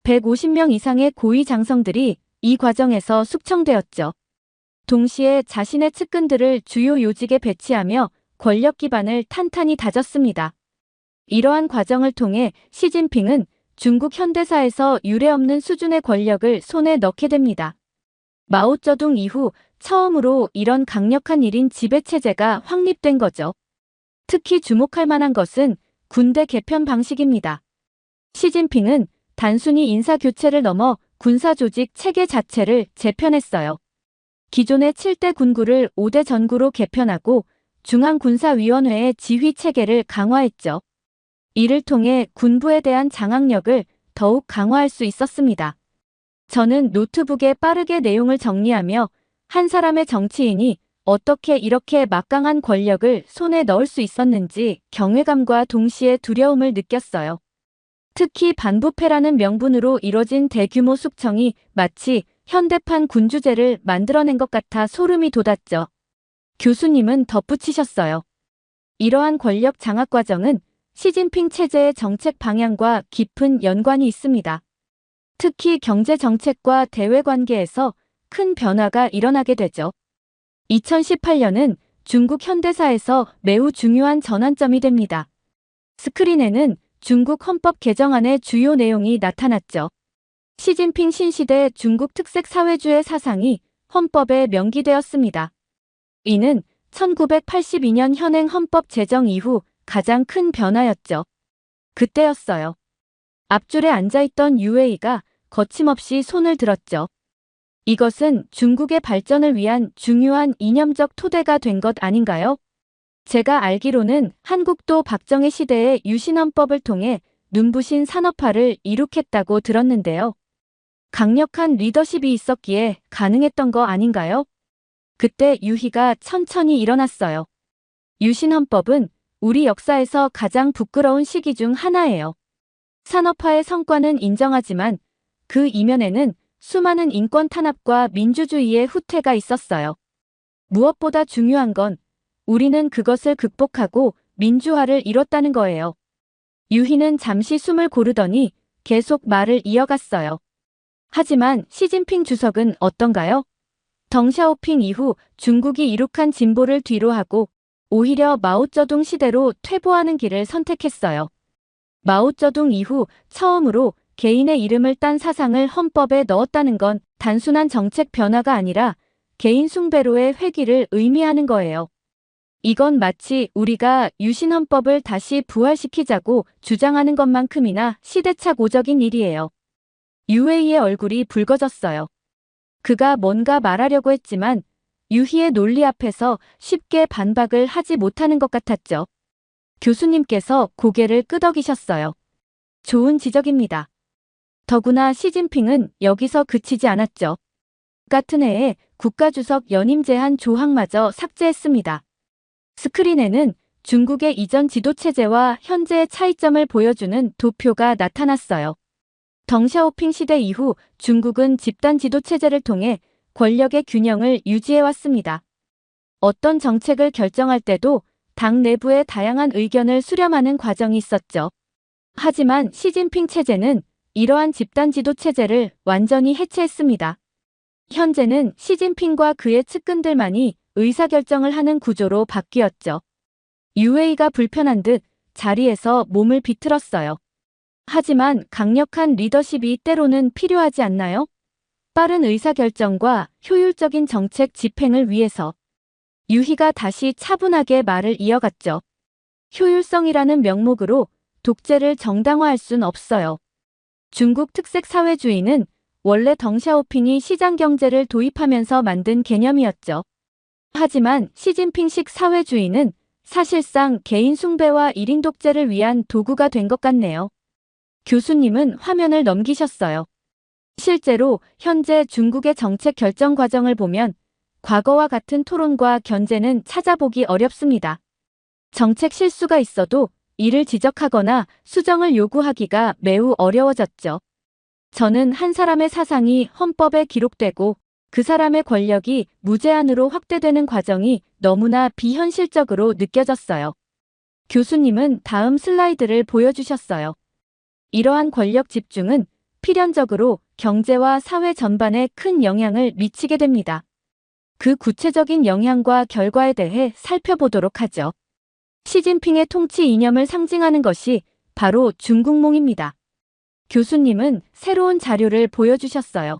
150명 이상의 고위 장성들이 이 과정에서 숙청되었죠. 동시에 자신의 측근들을 주요 요직에 배치하며 권력 기반을 탄탄히 다졌습니다. 이러한 과정을 통해 시진핑은 중국 현대사에서 유례없는 수준의 권력을 손에 넣게 됩니다. 마오쩌둥 이후 처음으로 이런 강력한 1인 지배체제가 확립된 거죠. 특히 주목할 만한 것은 군대 개편 방식입니다. 시진핑은 단순히 인사교체를 넘어 군사조직 체계 자체를 재편했어요. 기존의 7대 군구를 5대 전구로 개편하고 중앙군사위원회의 지휘체계를 강화했죠. 이를 통해 군부에 대한 장악력을 더욱 강화할 수 있었습니다. 저는 노트북에 빠르게 내용을 정리하며 한 사람의 정치인이 어떻게 이렇게 막강한 권력을 손에 넣을 수 있었는지 경외감과 동시에 두려움을 느꼈어요. 특히 반부패라는 명분으로 이뤄진 대규모 숙청이 마치 현대판 군주제를 만들어낸 것 같아 소름이 돋았죠. 교수님은 덧붙이셨어요. 이러한 권력 장악 과정은 시진핑 체제의 정책 방향과 깊은 연관이 있습니다. 특히 경제 정책과 대외 관계에서 큰 변화가 일어나게 되죠. 2018년은 중국 현대사에서 매우 중요한 전환점이 됩니다. 스크린에는 중국 헌법 개정안의 주요 내용이 나타났죠. 시진핑 신시대 중국 특색 사회주의 사상이 헌법에 명기되었습니다. 이는 1982년 현행 헌법 제정 이후 가장 큰 변화였죠. 그때였어요. 앞줄에 앉아있던 유웨이가 거침없이 손을 들었죠. 이것은 중국의 발전을 위한 중요한 이념적 토대가 된 것 아닌가요? 제가 알기로는 한국도 박정희 시대의 유신헌법을 통해 눈부신 산업화를 이룩했다고 들었는데요. 강력한 리더십이 있었기에 가능했던 거 아닌가요? 그때 유희가 천천히 일어났어요. 유신헌법은 우리 역사에서 가장 부끄러운 시기 중 하나예요. 산업화의 성과는 인정하지만 그 이면에는 수많은 인권 탄압과 민주주의의 후퇴가 있었어요. 무엇보다 중요한 건 우리는 그것을 극복하고 민주화를 이뤘다는 거예요. 유희는 잠시 숨을 고르더니 계속 말을 이어갔어요. 하지만 시진핑 주석은 어떤가요? 덩샤오핑 이후 중국이 이룩한 진보를 뒤로하고 오히려 마오쩌둥 시대로 퇴보하는 길을 선택했어요. 마오쩌둥 이후 처음으로 개인의 이름을 딴 사상을 헌법에 넣었다는 건 단순한 정책 변화가 아니라 개인 숭배로의 회귀를 의미하는 거예요. 이건 마치 우리가 유신헌법을 다시 부활시키자고 주장하는 것만큼이나 시대착오적인 일이에요. 유웨이의 얼굴이 붉어졌어요. 그가 뭔가 말하려고 했지만 유희의 논리 앞에서 쉽게 반박을 하지 못하는 것 같았죠. 교수님께서 고개를 끄덕이셨어요. 좋은 지적입니다. 더구나 시진핑은 여기서 그치지 않았죠. 같은 해에 국가주석 연임 제한 조항마저 삭제했습니다. 스크린에는 중국의 이전 지도체제와 현재의 차이점을 보여주는 도표가 나타났어요. 덩샤오핑 시대 이후 중국은 집단 지도체제를 통해 권력의 균형을 유지해왔습니다. 어떤 정책을 결정할 때도 당 내부의 다양한 의견을 수렴하는 과정이 있었죠. 하지만 시진핑 체제는 이러한 집단 지도체제를 완전히 해체했습니다. 현재는 시진핑과 그의 측근들만이 의사결정을 하는 구조로 바뀌었죠. 유웨이가 불편한 듯 자리에서 몸을 비틀었어요. 하지만 강력한 리더십이 때로는 필요하지 않나요? 빠른 의사결정과 효율적인 정책 집행을 위해서 유희가 다시 차분하게 말을 이어갔죠. 효율성이라는 명목으로 독재를 정당화할 순 없어요. 중국 특색 사회주의는 원래 덩샤오핑이 시장경제를 도입하면서 만든 개념이었죠. 하지만 시진핑식 사회주의는 사실상 개인 숭배와 일인 독재를 위한 도구가 된 것 같네요. 교수님은 화면을 넘기셨어요. 실제로 현재 중국의 정책 결정 과정을 보면 과거와 같은 토론과 견제는 찾아보기 어렵습니다. 정책 실수가 있어도 이를 지적하거나 수정을 요구하기가 매우 어려워졌죠. 저는 한 사람의 사상이 헌법에 기록되고 그 사람의 권력이 무제한으로 확대되는 과정이 너무나 비현실적으로 느껴졌어요. 교수님은 다음 슬라이드를 보여주셨어요. 이러한 권력 집중은 필연적으로 경제와 사회 전반에 큰 영향을 미치게 됩니다. 그 구체적인 영향과 결과에 대해 살펴보도록 하죠. 시진핑의 통치 이념을 상징하는 것이 바로 중국몽입니다. 교수님은 새로운 자료를 보여주셨어요.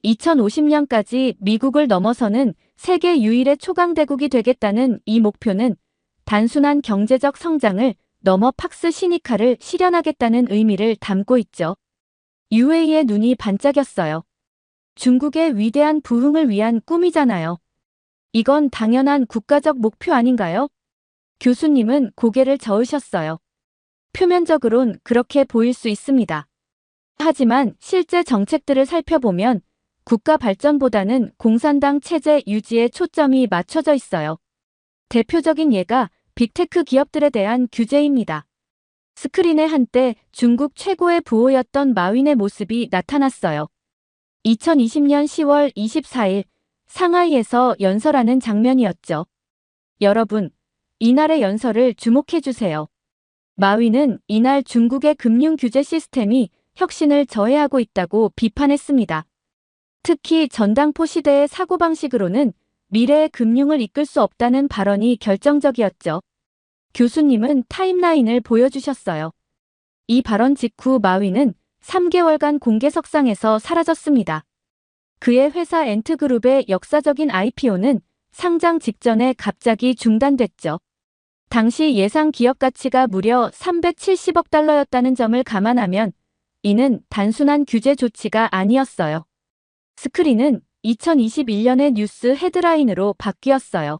2050년까지 미국을 넘어서는 세계 유일의 초강대국이 되겠다는 이 목표는 단순한 경제적 성장을 넘어 팍스 시니카를 실현하겠다는 의미를 담고 있죠. UAE의 눈이 반짝였어요. 중국의 위대한 부흥을 위한 꿈이잖아요. 이건 당연한 국가적 목표 아닌가요? 교수님은 고개를 저으셨어요. 표면적으론 그렇게 보일 수 있습니다. 하지만 실제 정책들을 살펴보면 국가 발전보다는 공산당 체제 유지에 초점이 맞춰져 있어요. 대표적인 예가 빅테크 기업들에 대한 규제입니다. 스크린에 한때 중국 최고의 부호였던 마윈의 모습이 나타났어요. 2020년 10월 24일 상하이에서 연설하는 장면이었죠. 여러분, 이날의 연설을 주목해주세요. 마윈은 이날 중국의 금융 규제 시스템이 혁신을 저해하고 있다고 비판했습니다. 특히 전당포 시대의 사고방식으로는 미래의 금융을 이끌 수 없다는 발언이 결정적이었죠. 교수님은 타임라인을 보여주셨어요. 이 발언 직후 마윈은 3개월간 공개석상에서 사라졌습니다. 그의 회사 엔트그룹의 역사적인 IPO는 상장 직전에 갑자기 중단됐죠. 당시 예상 기업 가치가 무려 370억 달러였다는 점을 감안하면 이는 단순한 규제 조치가 아니었어요. 스크린은 2021년의 뉴스 헤드라인으로 바뀌었어요.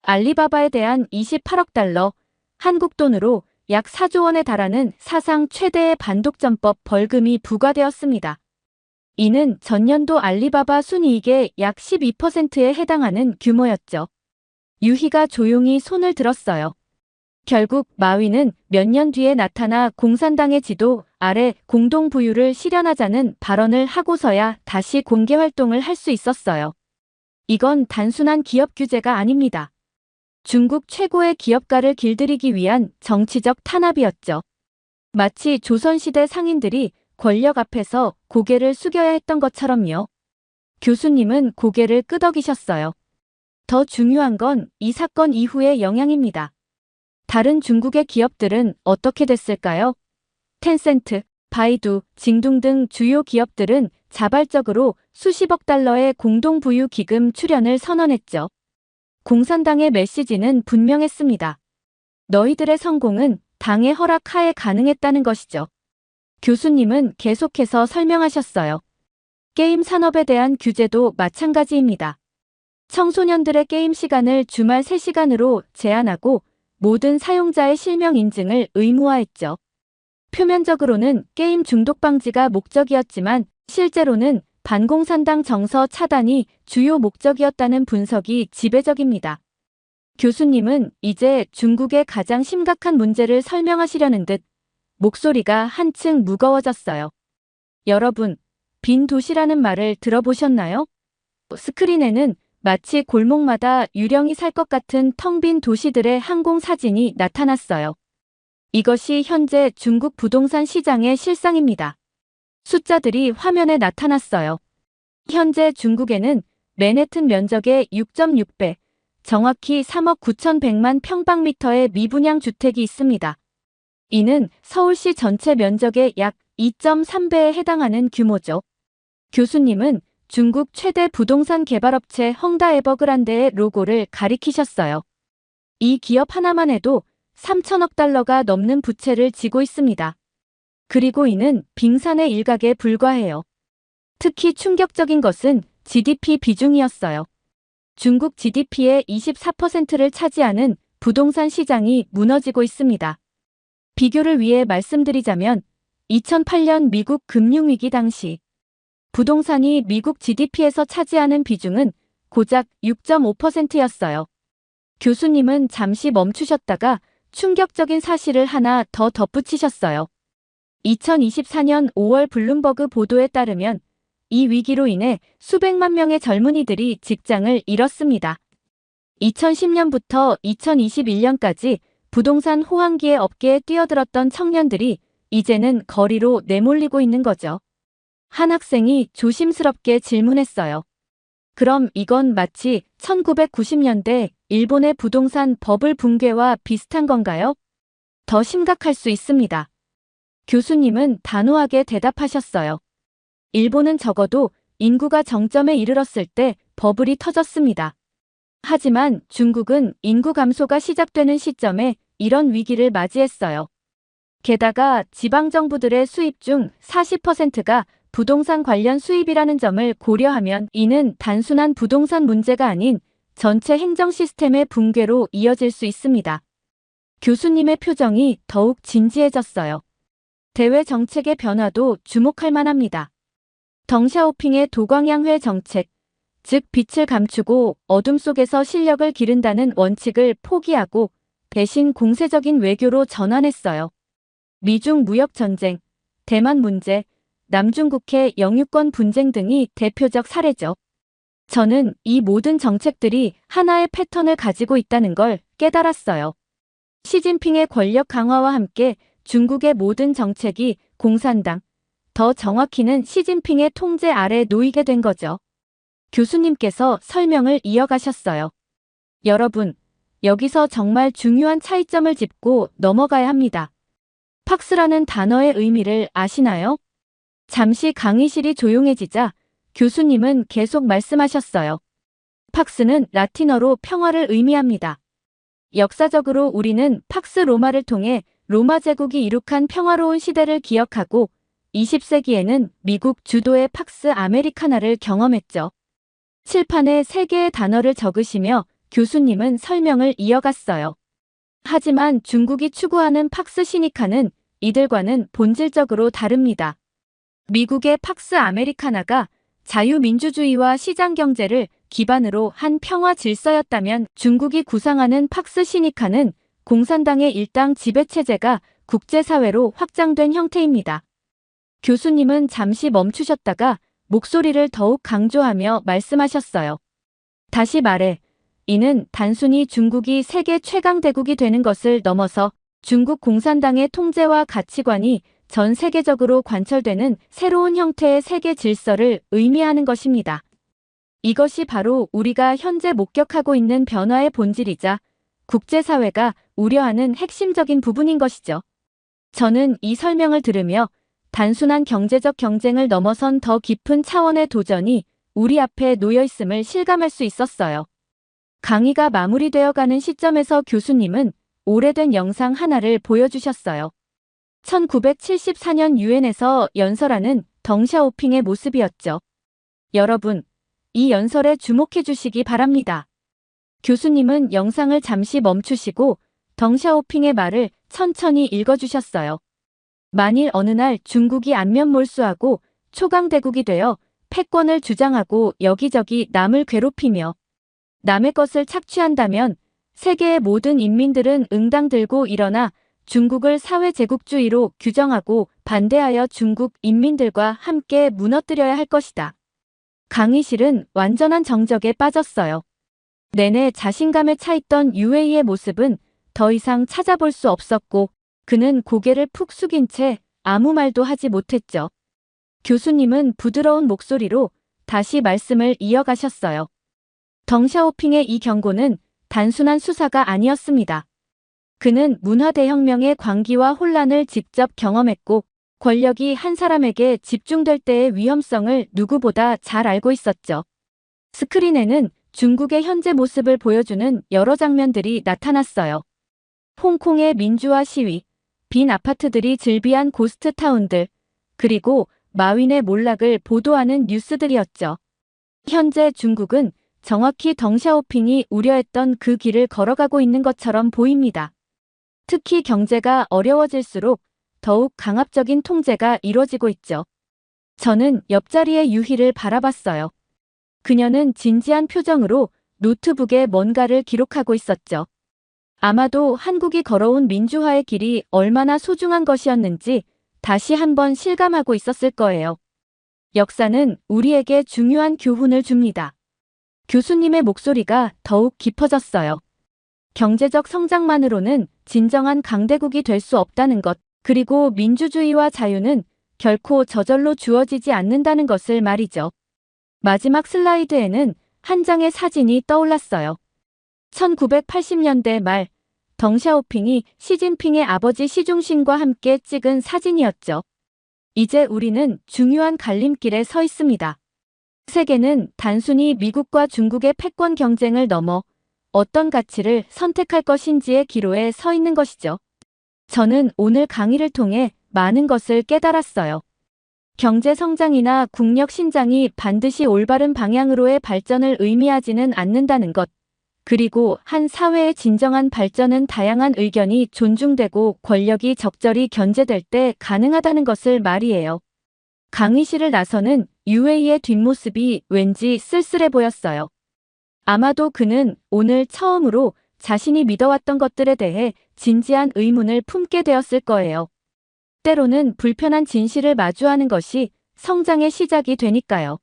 알리바바에 대한 28억 달러, 한국 돈으로 약 4조 원에 달하는 사상 최대의 반독점법 벌금이 부과되었습니다. 이는 전년도 알리바바 순이익의 약 12%에 해당하는 규모였죠. 유희가 조용히 손을 들었어요. 결국 마윈은 몇 년 뒤에 나타나 공산당의 지도 아래 공동부유를 실현하자는 발언을 하고서야 다시 공개 활동을 할 수 있었어요. 이건 단순한 기업 규제가 아닙니다. 중국 최고의 기업가를 길들이기 위한 정치적 탄압이었죠. 마치 조선시대 상인들이 권력 앞에서 고개를 숙여야 했던 것처럼요. 교수님은 고개를 끄덕이셨어요. 더 중요한 건 이 사건 이후의 영향입니다. 다른 중국의 기업들은 어떻게 됐을까요? 텐센트, 바이두, 징둥 등 주요 기업들은 자발적으로 수십억 달러의 공동부유 기금 출연을 선언했죠. 공산당의 메시지는 분명했습니다. 너희들의 성공은 당의 허락하에 가능했다는 것이죠. 교수님은 계속해서 설명하셨어요. 게임 산업에 대한 규제도 마찬가지입니다. 청소년들의 게임 시간을 주말 3시간으로 제한하고 모든 사용자의 실명 인증을 의무화했죠. 표면적으로는 게임 중독 방지가 목적이었지만 실제로는 반공산당 정서 차단이 주요 목적이었다는 분석이 지배적입니다. 교수님은 이제 중국의 가장 심각한 문제를 설명하시려는 듯 목소리가 한층 무거워졌어요. 여러분, 빈 도시라는 말을 들어보셨나요? 스크린에는 마치 골목마다 유령이 살 것 같은 텅 빈 도시들의 항공 사진이 나타났어요. 이것이 현재 중국 부동산 시장의 실상입니다. 숫자들이 화면에 나타났어요. 현재 중국에는 맨해튼 면적의 6.6배, 정확히 3억 9,100만 평방미터의 미분양 주택이 있습니다. 이는 서울시 전체 면적의 약 2.3배에 해당하는 규모죠. 교수님은 중국 최대 부동산 개발업체 헝다 에버그란데의 로고를 가리키셨어요. 이 기업 하나만 해도 3천억 달러가 넘는 부채를 지고 있습니다. 그리고 이는 빙산의 일각에 불과해요. 특히 충격적인 것은 GDP 비중이었어요. 중국 GDP의 24%를 차지하는 부동산 시장이 무너지고 있습니다. 비교를 위해 말씀드리자면 2008년 미국 금융위기 당시 부동산이 미국 GDP에서 차지하는 비중은 고작 6.5%였어요. 교수님은 잠시 멈추셨다가 충격적인 사실을 하나 더 덧붙이셨어요. 2024년 5월 블룸버그 보도에 따르면 이 위기로 인해 수백만 명의 젊은이들이 직장을 잃었습니다. 2010년부터 2021년까지 부동산 호황기의 업계에 뛰어들었던 청년들이 이제는 거리로 내몰리고 있는 거죠. 한 학생이 조심스럽게 질문했어요. 그럼 이건 마치 1990년대 일본의 부동산 버블 붕괴와 비슷한 건가요? 더 심각할 수 있습니다. 교수님은 단호하게 대답하셨어요. 일본은 적어도 인구가 정점에 이르렀을 때 버블이 터졌습니다. 하지만 중국은 인구 감소가 시작되는 시점에 이런 위기를 맞이했어요. 게다가 지방정부들의 수입 중 40%가 부동산 관련 수입이라는 점을 고려하면 이는 단순한 부동산 문제가 아닌 전체 행정 시스템의 붕괴로 이어질 수 있습니다. 교수님의 표정이 더욱 진지해졌어요. 대외 정책의 변화도 주목할 만합니다. 덩샤오핑의 도광양회 정책, 즉 빛을 감추고 어둠 속에서 실력을 기른다는 원칙을 포기하고 대신 공세적인 외교로 전환했어요. 미중 무역 전쟁, 대만 문제, 남중국해 영유권 분쟁 등이 대표적 사례죠. 저는 이 모든 정책들이 하나의 패턴을 가지고 있다는 걸 깨달았어요. 시진핑의 권력 강화와 함께 중국의 모든 정책이 공산당, 더 정확히는 시진핑의 통제 아래 놓이게 된 거죠. 교수님께서 설명을 이어가셨어요. 여러분, 여기서 정말 중요한 차이점을 짚고 넘어가야 합니다. 팍스라는 단어의 의미를 아시나요? 잠시 강의실이 조용해지자 교수님은 계속 말씀하셨어요. 팍스는 라틴어로 평화를 의미합니다. 역사적으로 우리는 팍스 로마를 통해 로마 제국이 이룩한 평화로운 시대를 기억하고 20세기에는 미국 주도의 팍스 아메리카나를 경험했죠. 칠판에 3개의 단어를 적으시며 교수님은 설명을 이어갔어요. 하지만 중국이 추구하는 팍스 시니카는 이들과는 본질적으로 다릅니다. 미국의 팍스 아메리카나가 자유민주주의와 시장경제를 기반으로 한 평화 질서였다면 중국이 구상하는 팍스 시니카는 공산당의 일당 지배체제가 국제사회로 확장된 형태입니다. 교수님은 잠시 멈추셨다가 목소리를 더욱 강조하며 말씀하셨어요. 다시 말해, 이는 단순히 중국이 세계 최강 대국이 되는 것을 넘어서 중국 공산당의 통제와 가치관이 전 세계적으로 관철되는 새로운 형태의 세계 질서를 의미하는 것입니다. 이것이 바로 우리가 현재 목격하고 있는 변화의 본질이자 국제사회가 우려하는 핵심적인 부분인 것이죠. 저는 이 설명을 들으며 단순한 경제적 경쟁을 넘어선 더 깊은 차원의 도전이 우리 앞에 놓여 있음을 실감할 수 있었어요. 강의가 마무리되어가는 시점에서 교수님은 오래된 영상 하나를 보여주셨어요. 1974년 유엔에서 연설하는 덩샤오핑의 모습이었죠. 여러분, 이 연설에 주목해 주시기 바랍니다. 교수님은 영상을 잠시 멈추시고 덩샤오핑의 말을 천천히 읽어주셨어요. 만일 어느 날 중국이 안면몰수하고 초강대국이 되어 패권을 주장하고 여기저기 남을 괴롭히며 남의 것을 착취한다면 세계의 모든 인민들은 응당 들고 일어나 중국을 사회제국주의로 규정하고 반대하여 중국 인민들과 함께 무너뜨려야 할 것이다. 강의실은 완전한 정적에 빠졌어요. 내내 자신감에 차있던 유웨이의 모습은 더 이상 찾아볼 수 없었고 그는 고개를 푹 숙인 채 아무 말도 하지 못했죠. 교수님은 부드러운 목소리로 다시 말씀을 이어가셨어요. 덩샤오핑의 이 경고는 단순한 수사가 아니었습니다. 그는 문화대혁명의 광기와 혼란을 직접 경험했고 권력이 한 사람에게 집중될 때의 위험성을 누구보다 잘 알고 있었죠. 스크린에는 중국의 현재 모습을 보여주는 여러 장면들이 나타났어요. 홍콩의 민주화 시위, 빈 아파트들이 즐비한 고스트타운들, 그리고 마윈의 몰락을 보도하는 뉴스들이었죠. 현재 중국은 정확히 덩샤오핑이 우려했던 그 길을 걸어가고 있는 것처럼 보입니다. 특히 경제가 어려워질수록 더욱 강압적인 통제가 이루어지고 있죠. 저는 옆자리의 유희를 바라봤어요. 그녀는 진지한 표정으로 노트북에 뭔가를 기록하고 있었죠. 아마도 한국이 걸어온 민주화의 길이 얼마나 소중한 것이었는지 다시 한번 실감하고 있었을 거예요. 역사는 우리에게 중요한 교훈을 줍니다. 교수님의 목소리가 더욱 깊어졌어요. 경제적 성장만으로는 진정한 강대국이 될 수 없다는 것, 그리고 민주주의와 자유는 결코 저절로 주어지지 않는다는 것을 말이죠. 마지막 슬라이드에는 한 장의 사진이 떠올랐어요. 1980년대 말 덩샤오핑이 시진핑의 아버지 시중신과 함께 찍은 사진이었죠. 이제 우리는 중요한 갈림길에 서 있습니다. 세계는 단순히 미국과 중국의 패권 경쟁을 넘어 어떤 가치를 선택할 것인지의 기로에 서 있는 것이죠. 저는 오늘 강의를 통해 많은 것을 깨달았어요. 경제 성장이나 국력 신장이 반드시 올바른 방향으로의 발전을 의미하지는 않는다는 것. 그리고 한 사회의 진정한 발전은 다양한 의견이 존중되고 권력이 적절히 견제될 때 가능하다는 것을 말이에요. 강의실을 나서는 유웨이의 뒷모습이 왠지 쓸쓸해 보였어요. 아마도 그는 오늘 처음으로 자신이 믿어왔던 것들에 대해 진지한 의문을 품게 되었을 거예요. 때로는 불편한 진실을 마주하는 것이 성장의 시작이 되니까요.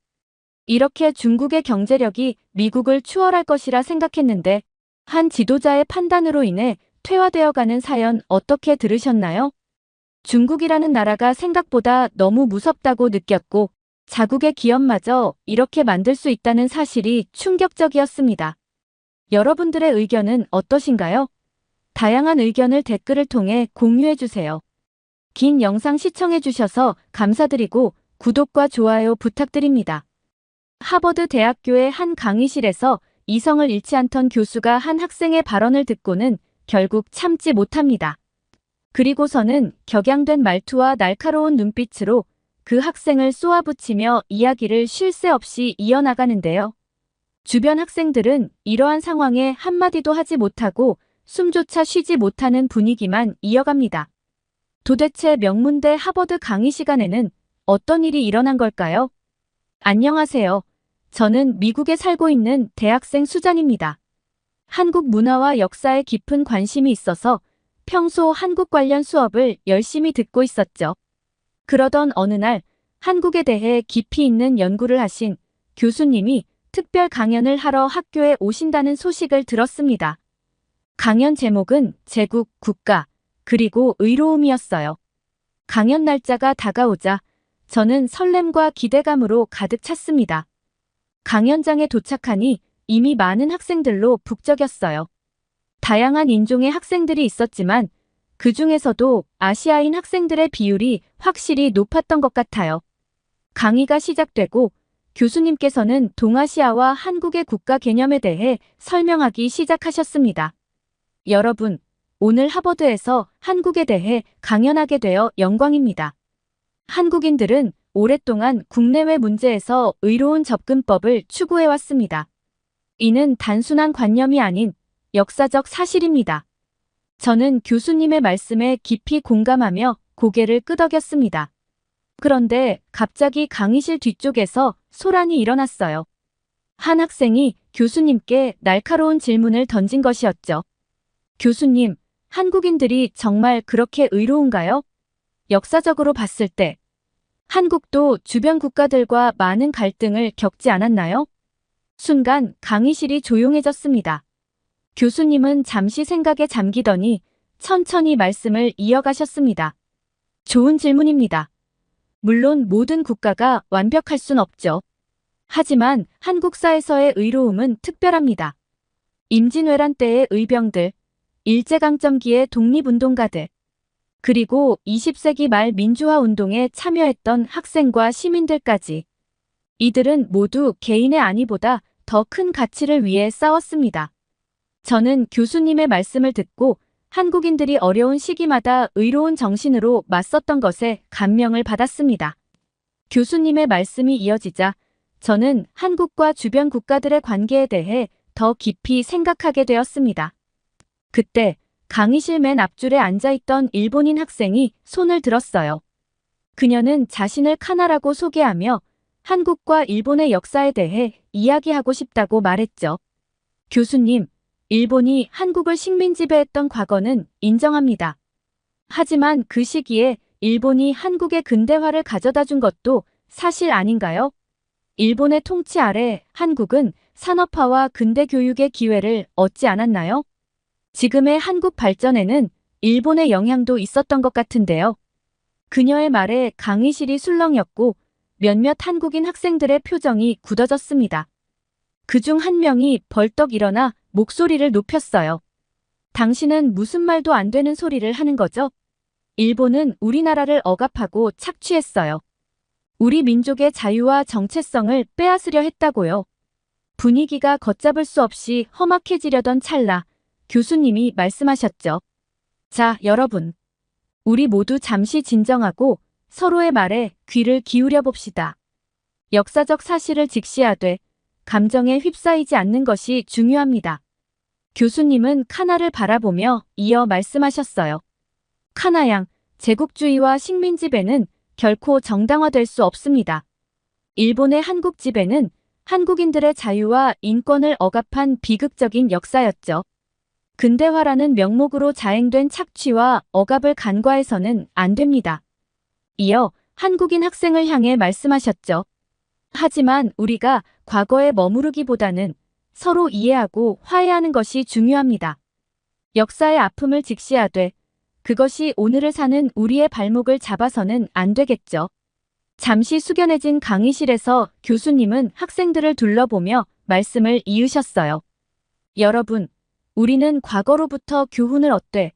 이렇게 중국의 경제력이 미국을 추월할 것이라 생각했는데 한 지도자의 판단으로 인해 퇴화되어가는 사연 어떻게 들으셨나요? 중국이라는 나라가 생각보다 너무 무섭다고 느꼈고 자국의 기업마저 이렇게 만들 수 있다는 사실이 충격적이었습니다. 여러분들의 의견은 어떠신가요? 다양한 의견을 댓글을 통해 공유해주세요. 긴 영상 시청해주셔서 감사드리고 구독과 좋아요 부탁드립니다. 하버드 대학교의 한 강의실에서 이성을 잃지 않던 교수가 한 학생의 발언을 듣고는 결국 참지 못합니다. 그리고서는 격양된 말투와 날카로운 눈빛으로 그 학생을 쏘아붙이며 이야기를 쉴 새 없이 이어나가는데요. 주변 학생들은 이러한 상황에 한마디도 하지 못하고 숨조차 쉬지 못하는 분위기만 이어갑니다. 도대체 명문대 하버드 강의 시간에는 어떤 일이 일어난 걸까요? 안녕하세요. 저는 미국에 살고 있는 대학생 수잔입니다. 한국 문화와 역사에 깊은 관심이 있어서 평소 한국 관련 수업을 열심히 듣고 있었죠. 그러던 어느 날 한국에 대해 깊이 있는 연구를 하신 교수님이 특별 강연을 하러 학교에 오신다는 소식을 들었습니다. 강연 제목은 제국, 국가, 그리고 의로움이었어요. 강연 날짜가 다가오자 저는 설렘과 기대감으로 가득 찼습니다. 강연장에 도착하니 이미 많은 학생들로 북적였어요. 다양한 인종의 학생들이 있었지만 그 중에서도 아시아인 학생들의 비율이 확실히 높았던 것 같아요. 강의가 시작되고 교수님께서는 동아시아와 한국의 국가 개념에 대해 설명하기 시작하셨습니다. 여러분, 오늘 하버드에서 한국에 대해 강연하게 되어 영광입니다. 한국인들은 오랫동안 국내외 문제에서 의로운 접근법을 추구해왔습니다. 이는 단순한 관념이 아닌 역사적 사실입니다. 저는 교수님의 말씀에 깊이 공감하며 고개를 끄덕였습니다. 그런데 갑자기 강의실 뒤쪽에서 소란이 일어났어요. 한 학생이 교수님께 날카로운 질문을 던진 것이었죠. 교수님, 한국인들이 정말 그렇게 의로운가요? 역사적으로 봤을 때 한국도 주변 국가들과 많은 갈등을 겪지 않았나요? 순간 강의실이 조용해졌습니다. 교수님은 잠시 생각에 잠기더니 천천히 말씀을 이어가셨습니다. 좋은 질문입니다. 물론 모든 국가가 완벽할 순 없죠. 하지만 한국사에서의 의로움은 특별합니다. 임진왜란 때의 의병들, 일제강점기의 독립운동가들, 그리고 20세기 말 민주화운동에 참여했던 학생과 시민들까지. 이들은 모두 개인의 안위보다 더 큰 가치를 위해 싸웠습니다. 저는 교수님의 말씀을 듣고 한국인들이 어려운 시기마다 의로운 정신으로 맞섰던 것에 감명을 받았습니다. 교수님의 말씀이 이어지자 저는 한국과 주변 국가들의 관계에 대해 더 깊이 생각하게 되었습니다. 그때 강의실 맨 앞줄에 앉아있던 일본인 학생이 손을 들었어요. 그녀는 자신을 카나라고 소개하며 한국과 일본의 역사에 대해 이야기하고 싶다고 말했죠. 교수님, 일본이 한국을 식민 지배했던 과거는 인정합니다. 하지만 그 시기에 일본이 한국의 근대화를 가져다 준 것도 사실 아닌가요? 일본의 통치 아래 한국은 산업화와 근대 교육의 기회를 얻지 않았나요? 지금의 한국 발전에는 일본의 영향도 있었던 것 같은데요. 그녀의 말에 강의실이 술렁였고 몇몇 한국인 학생들의 표정이 굳어졌습니다. 그중 한 명이 벌떡 일어나 목소리를 높였어요. 당신은 무슨 말도 안 되는 소리를 하는 거죠? 일본은 우리나라를 억압하고 착취했어요. 우리 민족의 자유와 정체성을 빼앗으려 했다고요. 분위기가 걷잡을 수 없이 험악해지려던 찰나 교수님이 말씀하셨죠. 자, 여러분. 우리 모두 잠시 진정하고 서로의 말에 귀를 기울여 봅시다. 역사적 사실을 직시하되 감정에 휩싸이지 않는 것이 중요합니다. 교수님은 카나를 바라보며 이어 말씀하셨어요. 카나 양, 제국주의와 식민 지배는 결코 정당화될 수 없습니다. 일본의 한국 지배는 한국인들의 자유와 인권을 억압한 비극적인 역사였죠. 근대화라는 명목으로 자행된 착취와 억압을 간과해서는 안 됩니다. 이어 한국인 학생을 향해 말씀하셨죠. 하지만 우리가 과거에 머무르기보다는 서로 이해하고 화해하는 것이 중요합니다. 역사의 아픔을 직시하되 그것이 오늘을 사는 우리의 발목을 잡아서는 안 되겠죠. 잠시 숙연해진 강의실에서 교수님은 학생들을 둘러보며 말씀을 이으셨어요. 여러분, 우리는 과거로부터 교훈을 얻되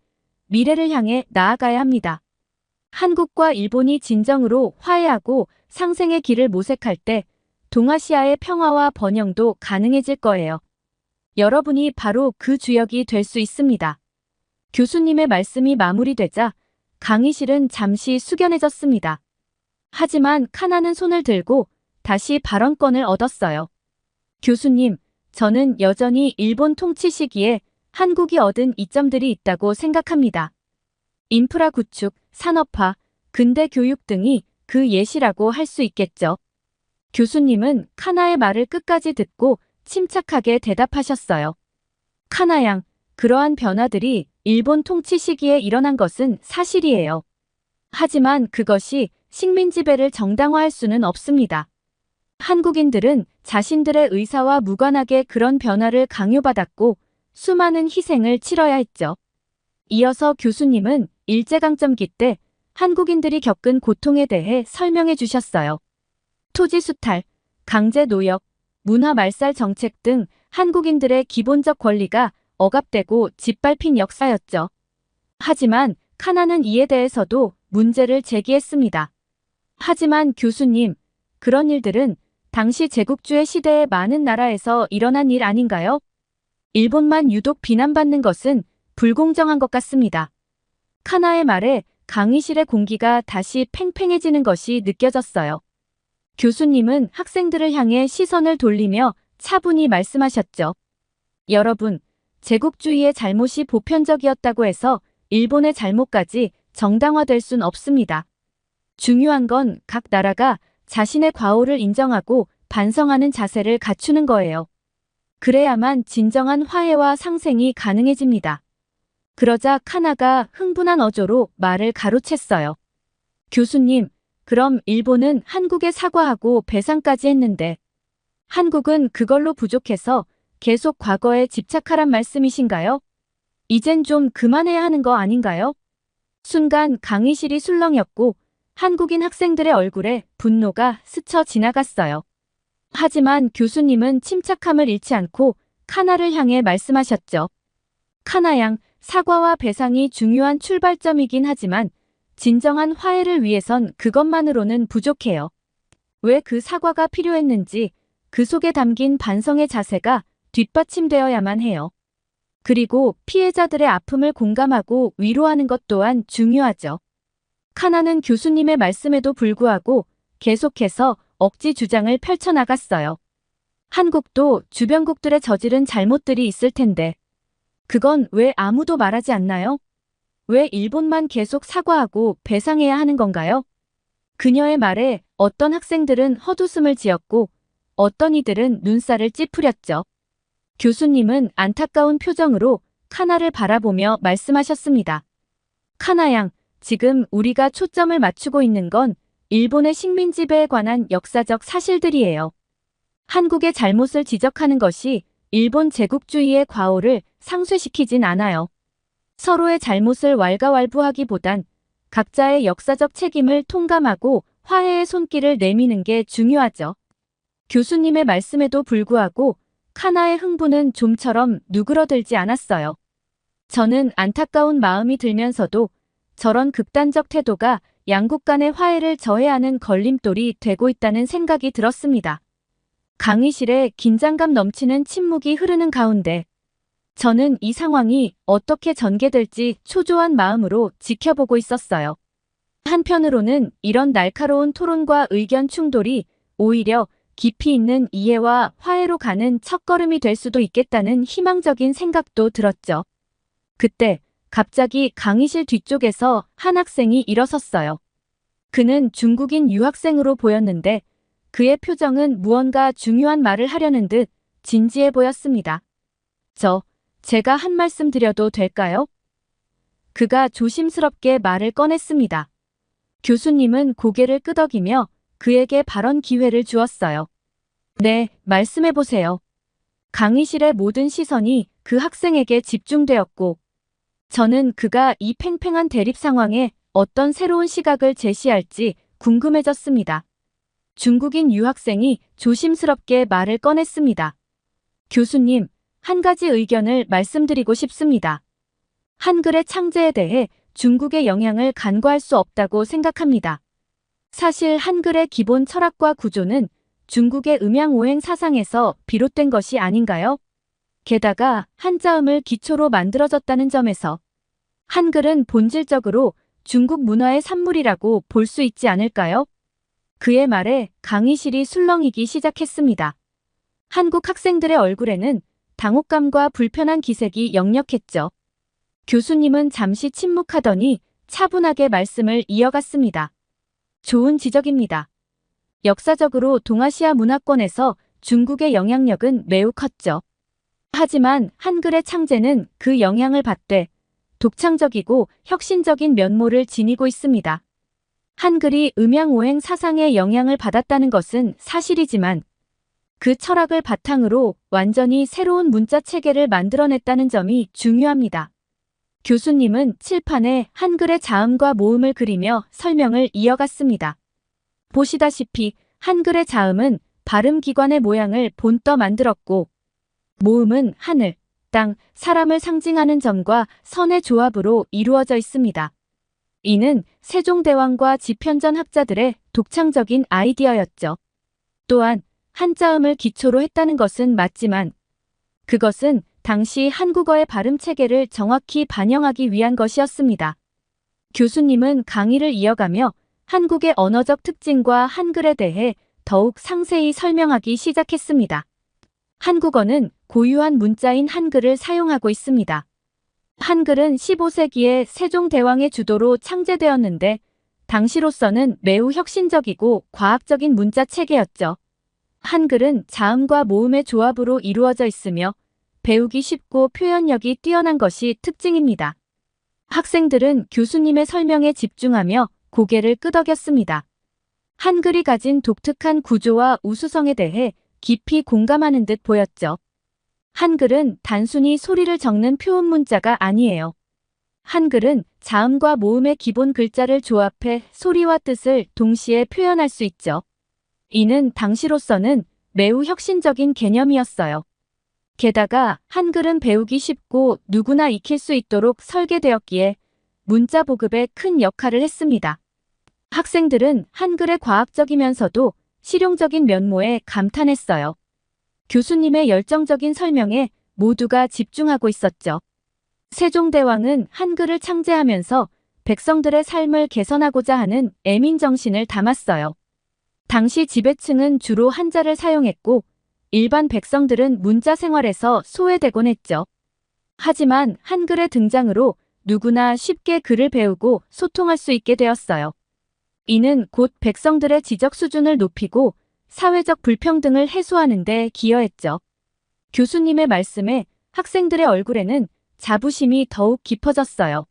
미래를 향해 나아가야 합니다. 한국과 일본이 진정으로 화해하고 상생의 길을 모색할 때 동아시아의 평화와 번영도 가능해질 거예요. 여러분이 바로 그 주역이 될 수 있습니다. 교수님의 말씀이 마무리되자 강의실은 잠시 숙연해졌습니다. 하지만 카나는 손을 들고 다시 발언권을 얻었어요. 교수님, 저는 여전히 일본 통치 시기에 한국이 얻은 이점들이 있다고 생각합니다. 인프라 구축, 산업화, 근대 교육 등이 그 예시라고 할 수 있겠죠. 교수님은 카나의 말을 끝까지 듣고 침착하게 대답하셨어요. 카나 양, 그러한 변화들이 일본 통치 시기에 일어난 것은 사실이에요. 하지만 그것이 식민 지배를 정당화할 수는 없습니다. 한국인들은 자신들의 의사와 무관하게 그런 변화를 강요받았고 수많은 희생을 치러야 했죠. 이어서 교수님은 일제강점기 때 한국인들이 겪은 고통에 대해 설명해 주셨어요. 토지 수탈, 강제 노역, 문화 말살 정책 등 한국인들의 기본적 권리가 억압되고 짓밟힌 역사였죠. 하지만 카나는 이에 대해서도 문제를 제기했습니다. 하지만 교수님, 그런 일들은 당시 제국주의 시대의 많은 나라에서 일어난 일 아닌가요? 일본만 유독 비난받는 것은 불공정한 것 같습니다. 카나의 말에 강의실의 공기가 다시 팽팽해지는 것이 느껴졌어요. 교수님은 학생들을 향해 시선을 돌리며 차분히 말씀하셨죠. 여러분, 제국주의의 잘못이 보편적이었다고 해서 일본의 잘못까지 정당화될 순 없습니다. 중요한 건 각 나라가 자신의 과오를 인정하고 반성하는 자세를 갖추는 거예요. 그래야만 진정한 화해와 상생이 가능해집니다. 그러자 카나가 흥분한 어조로 말을 가로챘어요. 교수님, 그럼 일본은 한국에 사과하고 배상까지 했는데 한국은 그걸로 부족해서 계속 과거에 집착하란 말씀이신가요? 이젠 좀 그만해야 하는 거 아닌가요? 순간 강의실이 술렁였고 한국인 학생들의 얼굴에 분노가 스쳐 지나갔어요. 하지만 교수님은 침착함을 잃지 않고 카나를 향해 말씀하셨죠. 카나 양, 사과와 배상이 중요한 출발점이긴 하지만 진정한 화해를 위해선 그것만으로는 부족해요. 왜 그 사과가 필요했는지 그 속에 담긴 반성의 자세가 뒷받침되어야만 해요. 그리고 피해자들의 아픔을 공감하고 위로하는 것 또한 중요하죠. 카나는 교수님의 말씀에도 불구하고 계속해서 억지 주장을 펼쳐나갔어요. 한국도 주변국들의 저지른 잘못들이 있을 텐데 그건 왜 아무도 말하지 않나요? 왜 일본만 계속 사과하고 배상해야 하는 건가요? 그녀의 말에 어떤 학생들은 헛웃음을 지었고 어떤 이들은 눈살을 찌푸렸죠. 교수님은 안타까운 표정으로 카나를 바라보며 말씀하셨습니다. 카나 양, 지금 우리가 초점을 맞추고 있는 건 일본의 식민 지배에 관한 역사적 사실들이에요. 한국의 잘못을 지적하는 것이 일본 제국주의의 과오를 상쇄시키진 않아요. 서로의 잘못을 왈가왈부하기보단 각자의 역사적 책임을 통감하고 화해의 손길을 내미는 게 중요하죠. 교수님의 말씀에도 불구하고 카나의 흥분은 좀처럼 누그러들지 않았어요. 저는 안타까운 마음이 들면서도 저런 극단적 태도가 양국 간의 화해를 저해하는 걸림돌이 되고 있다는 생각이 들었습니다. 강의실에 긴장감 넘치는 침묵이 흐르는 가운데 저는 이 상황이 어떻게 전개될지 초조한 마음으로 지켜보고 있었어요. 한편으로는 이런 날카로운 토론과 의견 충돌이 오히려 깊이 있는 이해와 화해로 가는 첫걸음이 될 수도 있겠다는 희망적인 생각도 들었죠. 그때 갑자기 강의실 뒤쪽에서 한 학생이 일어섰어요. 그는 중국인 유학생으로 보였는데 그의 표정은 무언가 중요한 말을 하려는 듯 진지해 보였습니다. 제가 한 말씀 드려도 될까요? 그가 조심스럽게 말을 꺼냈습니다. 교수님은 고개를 끄덕이며 그에게 발언 기회를 주었어요. 네, 말씀해보세요. 강의실의 모든 시선이 그 학생에게 집중되었고 저는 그가 이 팽팽한 대립 상황에 어떤 새로운 시각을 제시할지 궁금해졌습니다. 중국인 유학생이 조심스럽게 말을 꺼냈습니다. 교수님, 한 가지 의견을 말씀드리고 싶습니다. 한글의 창제에 대해 중국의 영향을 간과할 수 없다고 생각합니다. 사실 한글의 기본 철학과 구조는 중국의 음양오행 사상에서 비롯된 것이 아닌가요? 게다가 한자음을 기초로 만들어졌다는 점에서 한글은 본질적으로 중국 문화의 산물이라고 볼 수 있지 않을까요? 그의 말에 강의실이 술렁이기 시작했습니다. 한국 학생들의 얼굴에는 당혹감과 불편한 기색이 역력했죠. 교수님은 잠시 침묵하더니 차분하게 말씀을 이어갔습니다. 좋은 지적입니다. 역사적으로 동아시아 문화권에서 중국의 영향력은 매우 컸죠. 하지만 한글의 창제는 그 영향을 받되 독창적이고 혁신적인 면모를 지니고 있습니다. 한글이 음양오행 사상의 영향을 받았다는 것은 사실이지만 그 철학을 바탕으로 완전히 새로운 문자 체계를 만들어냈다는 점이 중요합니다. 교수님은 칠판에 한글의 자음과 모음을 그리며 설명을 이어갔습니다. 보시다시피 한글의 자음은 발음기관의 모양을 본떠 만들었고 모음은 하늘, 땅, 사람을 상징하는 점과 선의 조합으로 이루어져 있습니다. 이는 세종대왕과 집현전 학자들의 독창적인 아이디어였죠. 또한 한자음을 기초로 했다는 것은 맞지만 그것은 당시 한국어의 발음 체계를 정확히 반영하기 위한 것이었습니다. 교수님은 강의를 이어가며 한국의 언어적 특징과 한글에 대해 더욱 상세히 설명하기 시작했습니다. 한국어는 고유한 문자인 한글을 사용하고 있습니다. 한글은 15세기에 세종대왕의 주도로 창제되었는데 당시로서는 매우 혁신적이고 과학적인 문자 체계였죠. 한글은 자음과 모음의 조합으로 이루어져 있으며 배우기 쉽고 표현력이 뛰어난 것이 특징입니다. 학생들은 교수님의 설명에 집중하며 고개를 끄덕였습니다. 한글이 가진 독특한 구조와 우수성에 대해 깊이 공감하는 듯 보였죠. 한글은 단순히 소리를 적는 표음 문자가 아니에요. 한글은 자음과 모음의 기본 글자를 조합해 소리와 뜻을 동시에 표현할 수 있죠. 이는 당시로서는 매우 혁신적인 개념이었어요. 게다가 한글은 배우기 쉽고 누구나 익힐 수 있도록 설계되었기에 문자 보급에 큰 역할을 했습니다. 학생들은 한글의 과학적이면서도 실용적인 면모에 감탄했어요. 교수님의 열정적인 설명에 모두가 집중하고 있었죠. 세종대왕은 한글을 창제하면서 백성들의 삶을 개선하고자 하는 애민 정신을 담았어요. 당시 지배층은 주로 한자를 사용했고 일반 백성들은 문자 생활에서 소외되곤 했죠. 하지만 한글의 등장으로 누구나 쉽게 글을 배우고 소통할 수 있게 되었어요. 이는 곧 백성들의 지적 수준을 높이고 사회적 불평등을 해소하는 데 기여했죠. 교수님의 말씀에 학생들의 얼굴에는 자부심이 더욱 깊어졌어요.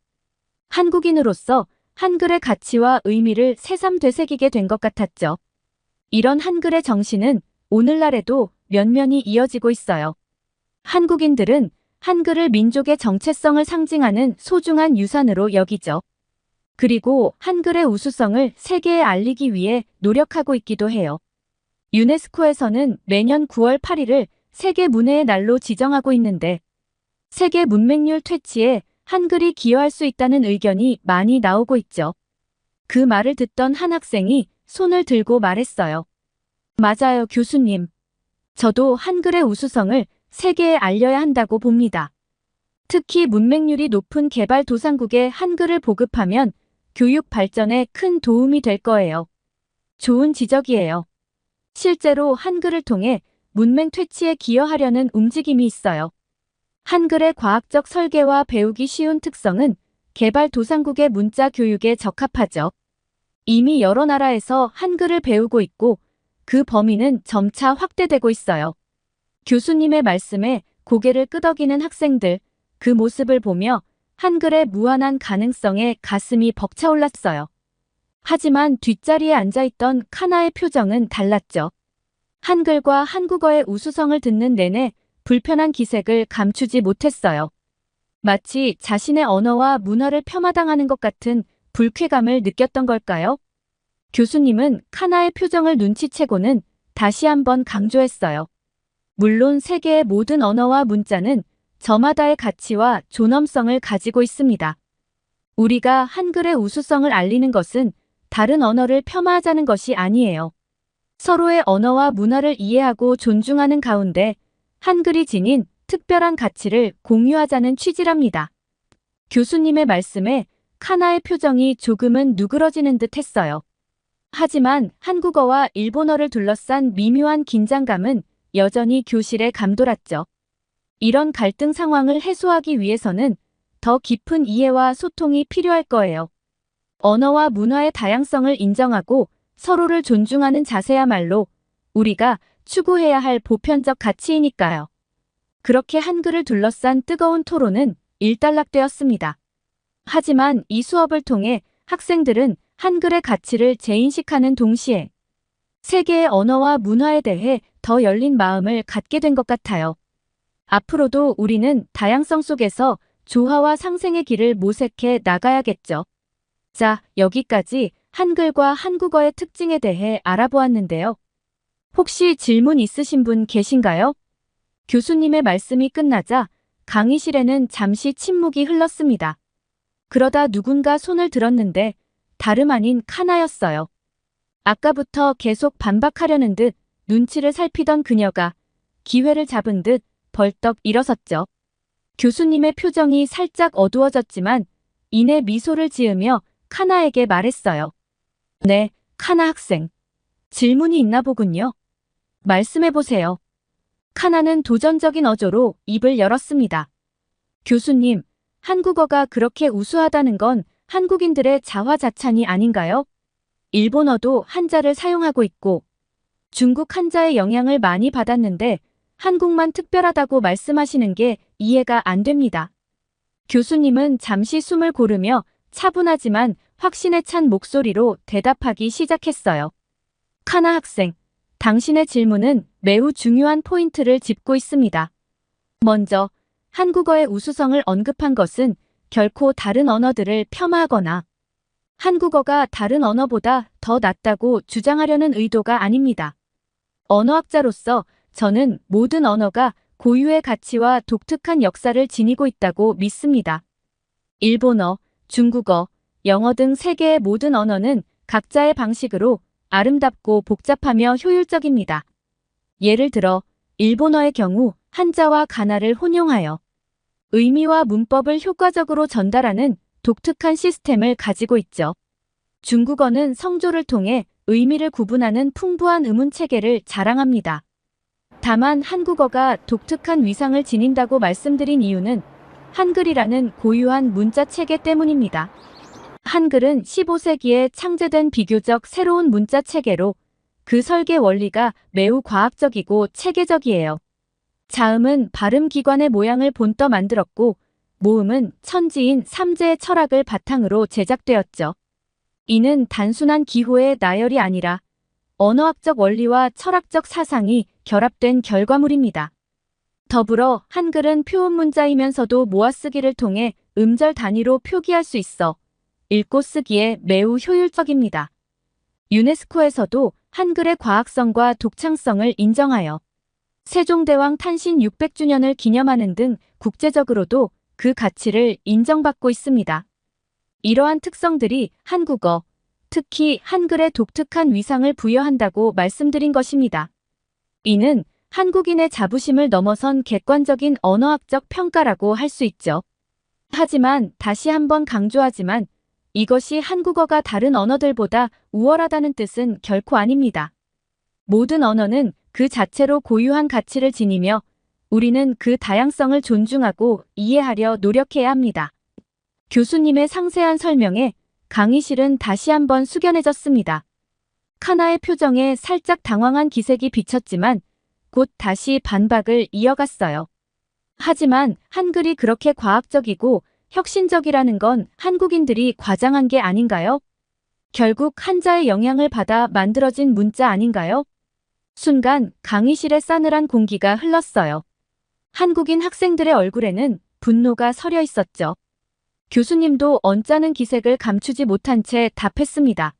한국인으로서 한글의 가치와 의미를 새삼 되새기게 된 것 같았죠. 이런 한글의 정신은 오늘날에도 면면이 이어지고 있어요. 한국인들은 한글을 민족의 정체성을 상징하는 소중한 유산으로 여기죠. 그리고 한글의 우수성을 세계에 알리기 위해 노력하고 있기도 해요. 유네스코에서는 매년 9월 8일을 세계 문해의 날로 지정하고 있는데 세계 문맹률 퇴치에 한글이 기여할 수 있다는 의견이 많이 나오고 있죠. 그 말을 듣던 한 학생이 손을 들고 말했어요. 맞아요, 교수님. 저도 한글의 우수성을 세계에 알려야 한다고 봅니다. 특히 문맹률이 높은 개발도상국에 한글을 보급하면 교육 발전에 큰 도움이 될 거예요. 좋은 지적이에요. 실제로 한글을 통해 문맹 퇴치에 기여하려는 움직임이 있어요. 한글의 과학적 설계와 배우기 쉬운 특성은 개발도상국의 문자 교육에 적합하죠. 이미 여러 나라에서 한글을 배우고 있고 그 범위는 점차 확대되고 있어요. 교수님의 말씀에 고개를 끄덕이는 학생들, 그 모습을 보며 한글의 무한한 가능성에 가슴이 벅차올랐어요. 하지만 뒷자리에 앉아있던 카나의 표정은 달랐죠. 한글과 한국어의 우수성을 듣는 내내 불편한 기색을 감추지 못했어요. 마치 자신의 언어와 문화를 폄하당하는 것 같은 불쾌감을 느꼈던 걸까요? 교수님은 카나의 표정을 눈치채고는 다시 한번 강조했어요. 물론 세계의 모든 언어와 문자는 저마다의 가치와 존엄성을 가지고 있습니다. 우리가 한글의 우수성을 알리는 것은 다른 언어를 폄하하자는 것이 아니에요. 서로의 언어와 문화를 이해하고 존중하는 가운데 한글이 지닌 특별한 가치를 공유하자는 취지랍니다. 교수님의 말씀에 카나의 표정이 조금은 누그러지는 듯 했어요. 하지만 한국어와 일본어를 둘러싼 미묘한 긴장감은 여전히 교실에 감돌았죠. 이런 갈등 상황을 해소하기 위해서는 더 깊은 이해와 소통이 필요할 거예요. 언어와 문화의 다양성을 인정하고 서로를 존중하는 자세야말로 우리가 추구해야 할 보편적 가치이니까요. 그렇게 한글을 둘러싼 뜨거운 토론은 일단락되었습니다. 하지만 이 수업을 통해 학생들은 한글의 가치를 재인식하는 동시에 세계의 언어와 문화에 대해 더 열린 마음을 갖게 된 것 같아요. 앞으로도 우리는 다양성 속에서 조화와 상생의 길을 모색해 나가야겠죠. 자, 여기까지 한글과 한국어의 특징에 대해 알아보았는데요. 혹시 질문 있으신 분 계신가요? 교수님의 말씀이 끝나자 강의실에는 잠시 침묵이 흘렀습니다. 그러다 누군가 손을 들었는데 다름 아닌 카나였어요. 아까부터 계속 반박하려는 듯 눈치를 살피던 그녀가 기회를 잡은 듯 벌떡 일어섰죠. 교수님의 표정이 살짝 어두워졌지만 이내 미소를 지으며 카나에게 말했어요. 네, 카나 학생. 질문이 있나 보군요. 말씀해보세요. 카나는 도전적인 어조로 입을 열었습니다. 교수님, 한국어가 그렇게 우수하다는 건 한국인들의 자화자찬이 아닌가요? 일본어도 한자를 사용하고 있고 중국 한자의 영향을 많이 받았는데 한국만 특별하다고 말씀하시는 게 이해가 안 됩니다. 교수님은 잠시 숨을 고르며 차분하지만 확신에 찬 목소리로 대답하기 시작했어요. 카나 학생, 당신의 질문은 매우 중요한 포인트를 짚고 있습니다. 먼저, 한국어의 우수성을 언급한 것은 결코 다른 언어들을 폄하하거나 한국어가 다른 언어보다 더 낫다고 주장하려는 의도가 아닙니다. 언어학자로서 저는 모든 언어가 고유의 가치와 독특한 역사를 지니고 있다고 믿습니다. 일본어, 중국어, 영어 등 세계의 모든 언어는 각자의 방식으로 아름답고 복잡하며 효율적입니다. 예를 들어 일본어의 경우 한자와 가나를 혼용하여 의미와 문법을 효과적으로 전달하는 독특한 시스템을 가지고 있죠. 중국어는 성조를 통해 의미를 구분하는 풍부한 의문 체계를 자랑합니다. 다만 한국어가 독특한 위상을 지닌다고 말씀드린 이유는 한글이라는 고유한 문자 체계 때문입니다. 한글은 15세기에 창제된 비교적 새로운 문자 체계로 그 설계 원리가 매우 과학적이고 체계적이에요. 자음은 발음기관의 모양을 본떠 만들었고 모음은 천지인 삼재의 철학을 바탕으로 제작되었죠. 이는 단순한 기호의 나열이 아니라 언어학적 원리와 철학적 사상이 결합된 결과물입니다. 더불어 한글은 표음 문자이면서도 모아쓰기를 통해 음절 단위로 표기할 수 있어 읽고 쓰기에 매우 효율적입니다. 유네스코에서도 한글의 과학성과 독창성을 인정하여 세종대왕 탄신 600주년을 기념하는 등 국제적으로도 그 가치를 인정받고 있습니다. 이러한 특성들이 한국어, 특히 한글에 독특한 위상을 부여한다고 말씀드린 것입니다. 이는 한국인의 자부심을 넘어선 객관적인 언어학적 평가라고 할 수 있죠. 하지만 다시 한번 강조하지만 이것이 한국어가 다른 언어들보다 우월하다는 뜻은 결코 아닙니다. 모든 언어는 그 자체로 고유한 가치를 지니며 우리는 그 다양성을 존중하고 이해하려 노력해야 합니다. 교수님의 상세한 설명에 강의실은 다시 한번 숙연해졌습니다. 카나의 표정에 살짝 당황한 기색이 비쳤지만 곧 다시 반박을 이어갔어요. 하지만 한글이 그렇게 과학적이고 혁신적이라는 건 한국인들이 과장한 게 아닌가요? 결국 한자의 영향을 받아 만들어진 문자 아닌가요? 순간 강의실에 싸늘한 공기가 흘렀어요. 한국인 학생들의 얼굴에는 분노가 서려 있었죠. 교수님도 언짢은 기색을 감추지 못한 채 답했습니다.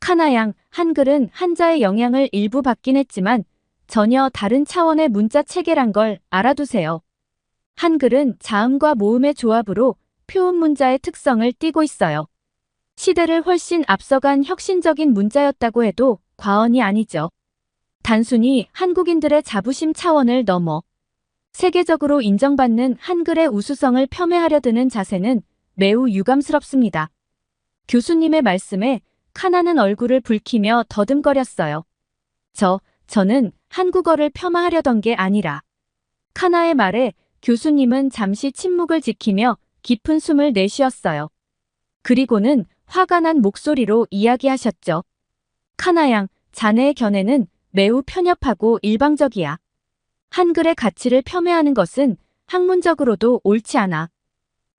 카나양, 한글은 한자의 영향을 일부 받긴 했지만 전혀 다른 차원의 문자 체계란 걸 알아두세요. 한글은 자음과 모음의 조합으로 표음 문자의 특성을 띠고 있어요. 시대를 훨씬 앞서간 혁신적인 문자였다고 해도 과언이 아니죠. 단순히 한국인들의 자부심 차원을 넘어 세계적으로 인정받는 한글의 우수성을 폄훼하려 드는 자세는 매우 유감스럽습니다. 교수님의 말씀에 카나는 얼굴을 붉히며 더듬거렸어요. 저는 한국어를 폄하하려던 게 아니라. 카나의 말에 교수님은 잠시 침묵을 지키며 깊은 숨을 내쉬었어요. 그리고는 화가 난 목소리로 이야기하셨죠. 카나양, 자네의 견해는 매우 편협하고 일방적이야. 한글의 가치를 폄훼하는 것은 학문적으로도 옳지 않아.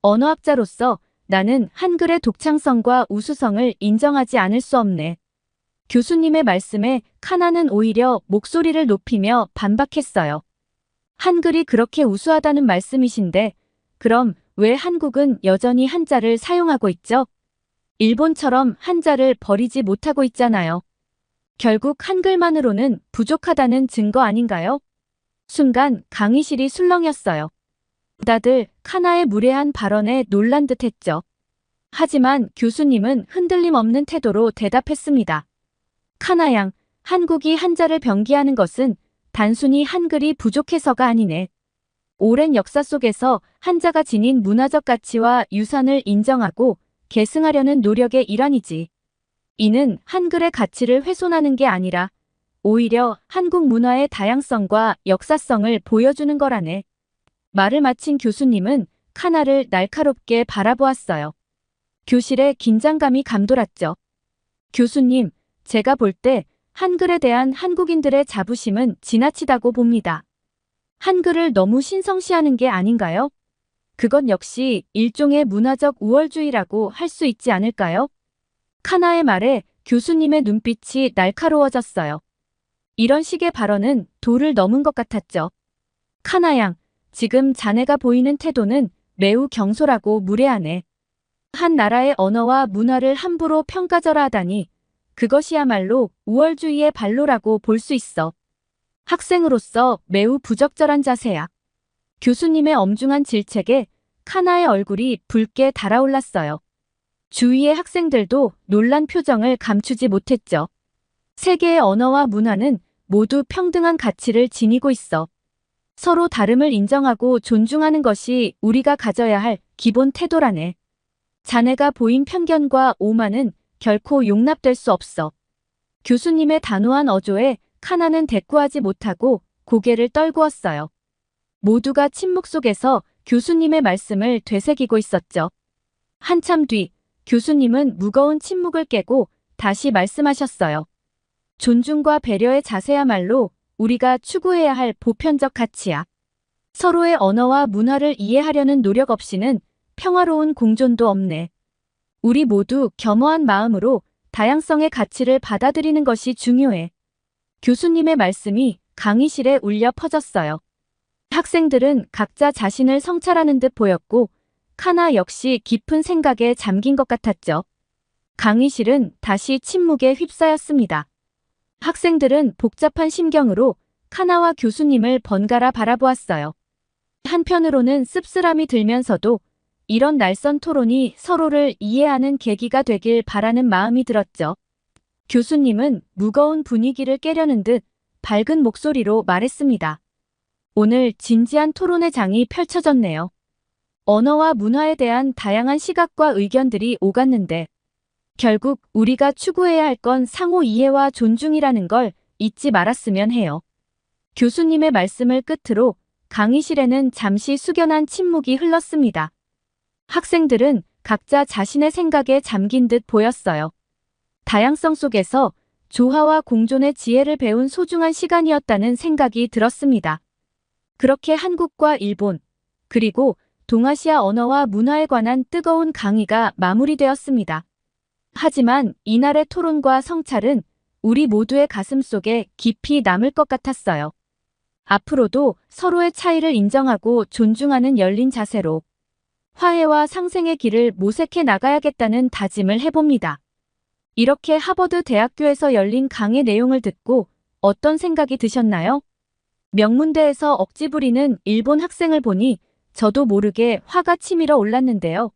언어학자로서 나는 한글의 독창성과 우수성을 인정하지 않을 수 없네. 교수님의 말씀에 카나는 오히려 목소리를 높이며 반박했어요. 한글이 그렇게 우수하다는 말씀이신데 그럼 왜 한국은 여전히 한자를 사용하고 있죠? 일본처럼 한자를 버리지 못하고 있잖아요. 결국 한글만으로는 부족하다는 증거 아닌가요? 순간 강의실이 술렁였어요. 다들 카나의 무례한 발언에 놀란 듯 했죠. 하지만 교수님은 흔들림 없는 태도로 대답했습니다. 카나양, 한국이 한자를 병기하는 것은 단순히 한글이 부족해서가 아니네. 오랜 역사 속에서 한자가 지닌 문화적 가치와 유산을 인정하고 계승하려는 노력의 일환이지. 이는 한글의 가치를 훼손하는 게 아니라 오히려 한국 문화의 다양성과 역사성을 보여주는 거라네. 말을 마친 교수님은 카나를 날카롭게 바라보았어요. 교실에 긴장감이 감돌았죠. 교수님, 제가 볼 때 한글에 대한 한국인들의 자부심은 지나치다고 봅니다. 한글을 너무 신성시하는 게 아닌가요? 그건 역시 일종의 문화적 우월주의라고 할 수 있지 않을까요? 카나의 말에 교수님의 눈빛이 날카로워졌어요. 이런 식의 발언은 도를 넘은 것 같았죠. 카나양, 지금 자네가 보이는 태도는 매우 경솔하고 무례하네. 한 나라의 언어와 문화를 함부로 평가절하하다니 그것이야말로 우월주의의 발로라고 볼 수 있어. 학생으로서 매우 부적절한 자세야. 교수님의 엄중한 질책에 카나의 얼굴이 붉게 달아올랐어요. 주위의 학생들도 놀란 표정을 감추지 못했죠. 세계의 언어와 문화는 모두 평등한 가치를 지니고 있어. 서로 다름을 인정하고 존중하는 것이 우리가 가져야 할 기본 태도라네. 자네가 보인 편견과 오만은 결코 용납될 수 없어. 교수님의 단호한 어조에 카나는 대꾸하지 못하고 고개를 떨구었어요. 모두가 침묵 속에서 교수님의 말씀을 되새기고 있었죠. 한참 뒤 교수님은 무거운 침묵을 깨고 다시 말씀하셨어요. 존중과 배려의 자세야말로 우리가 추구해야 할 보편적 가치야. 서로의 언어와 문화를 이해하려는 노력 없이는 평화로운 공존도 없네. 우리 모두 겸허한 마음으로 다양성의 가치를 받아들이는 것이 중요해. 교수님의 말씀이 강의실에 울려 퍼졌어요. 학생들은 각자 자신을 성찰하는 듯 보였고 카나 역시 깊은 생각에 잠긴 것 같았죠. 강의실은 다시 침묵에 휩싸였습니다. 학생들은 복잡한 심경으로 카나와 교수님을 번갈아 바라보았어요. 한편으로는 씁쓸함이 들면서도 이런 날선 토론이 서로를 이해하는 계기가 되길 바라는 마음이 들었죠. 교수님은 무거운 분위기를 깨려는 듯 밝은 목소리로 말했습니다. 오늘 진지한 토론의 장이 펼쳐졌네요. 언어와 문화에 대한 다양한 시각과 의견들이 오갔는데 결국 우리가 추구해야 할 건 상호 이해와 존중이라는 걸 잊지 말았으면 해요. 교수님의 말씀을 끝으로 강의실에는 잠시 숙연한 침묵이 흘렀습니다. 학생들은 각자 자신의 생각에 잠긴 듯 보였어요. 다양성 속에서 조화와 공존의 지혜를 배운 소중한 시간이었다는 생각이 들었습니다. 그렇게 한국과 일본, 그리고 동아시아 언어와 문화에 관한 뜨거운 강의가 마무리되었습니다. 하지만 이날의 토론과 성찰은 우리 모두의 가슴 속에 깊이 남을 것 같았어요. 앞으로도 서로의 차이를 인정하고 존중하는 열린 자세로 화해와 상생의 길을 모색해 나가야겠다는 다짐을 해봅니다. 이렇게 하버드 대학교에서 열린 강의 내용을 듣고 어떤 생각이 드셨나요? 명문대에서 억지 부리는 일본 학생을 보니 저도 모르게 화가 치밀어 올랐는데요.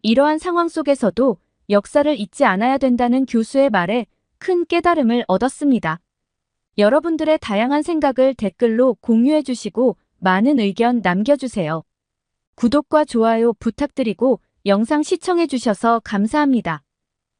이러한 상황 속에서도 역사를 잊지 않아야 된다는 교수의 말에 큰 깨달음을 얻었습니다. 여러분들의 다양한 생각을 댓글로 공유해 주시고 많은 의견 남겨주세요. 구독과 좋아요 부탁드리고 영상 시청해 주셔서 감사합니다.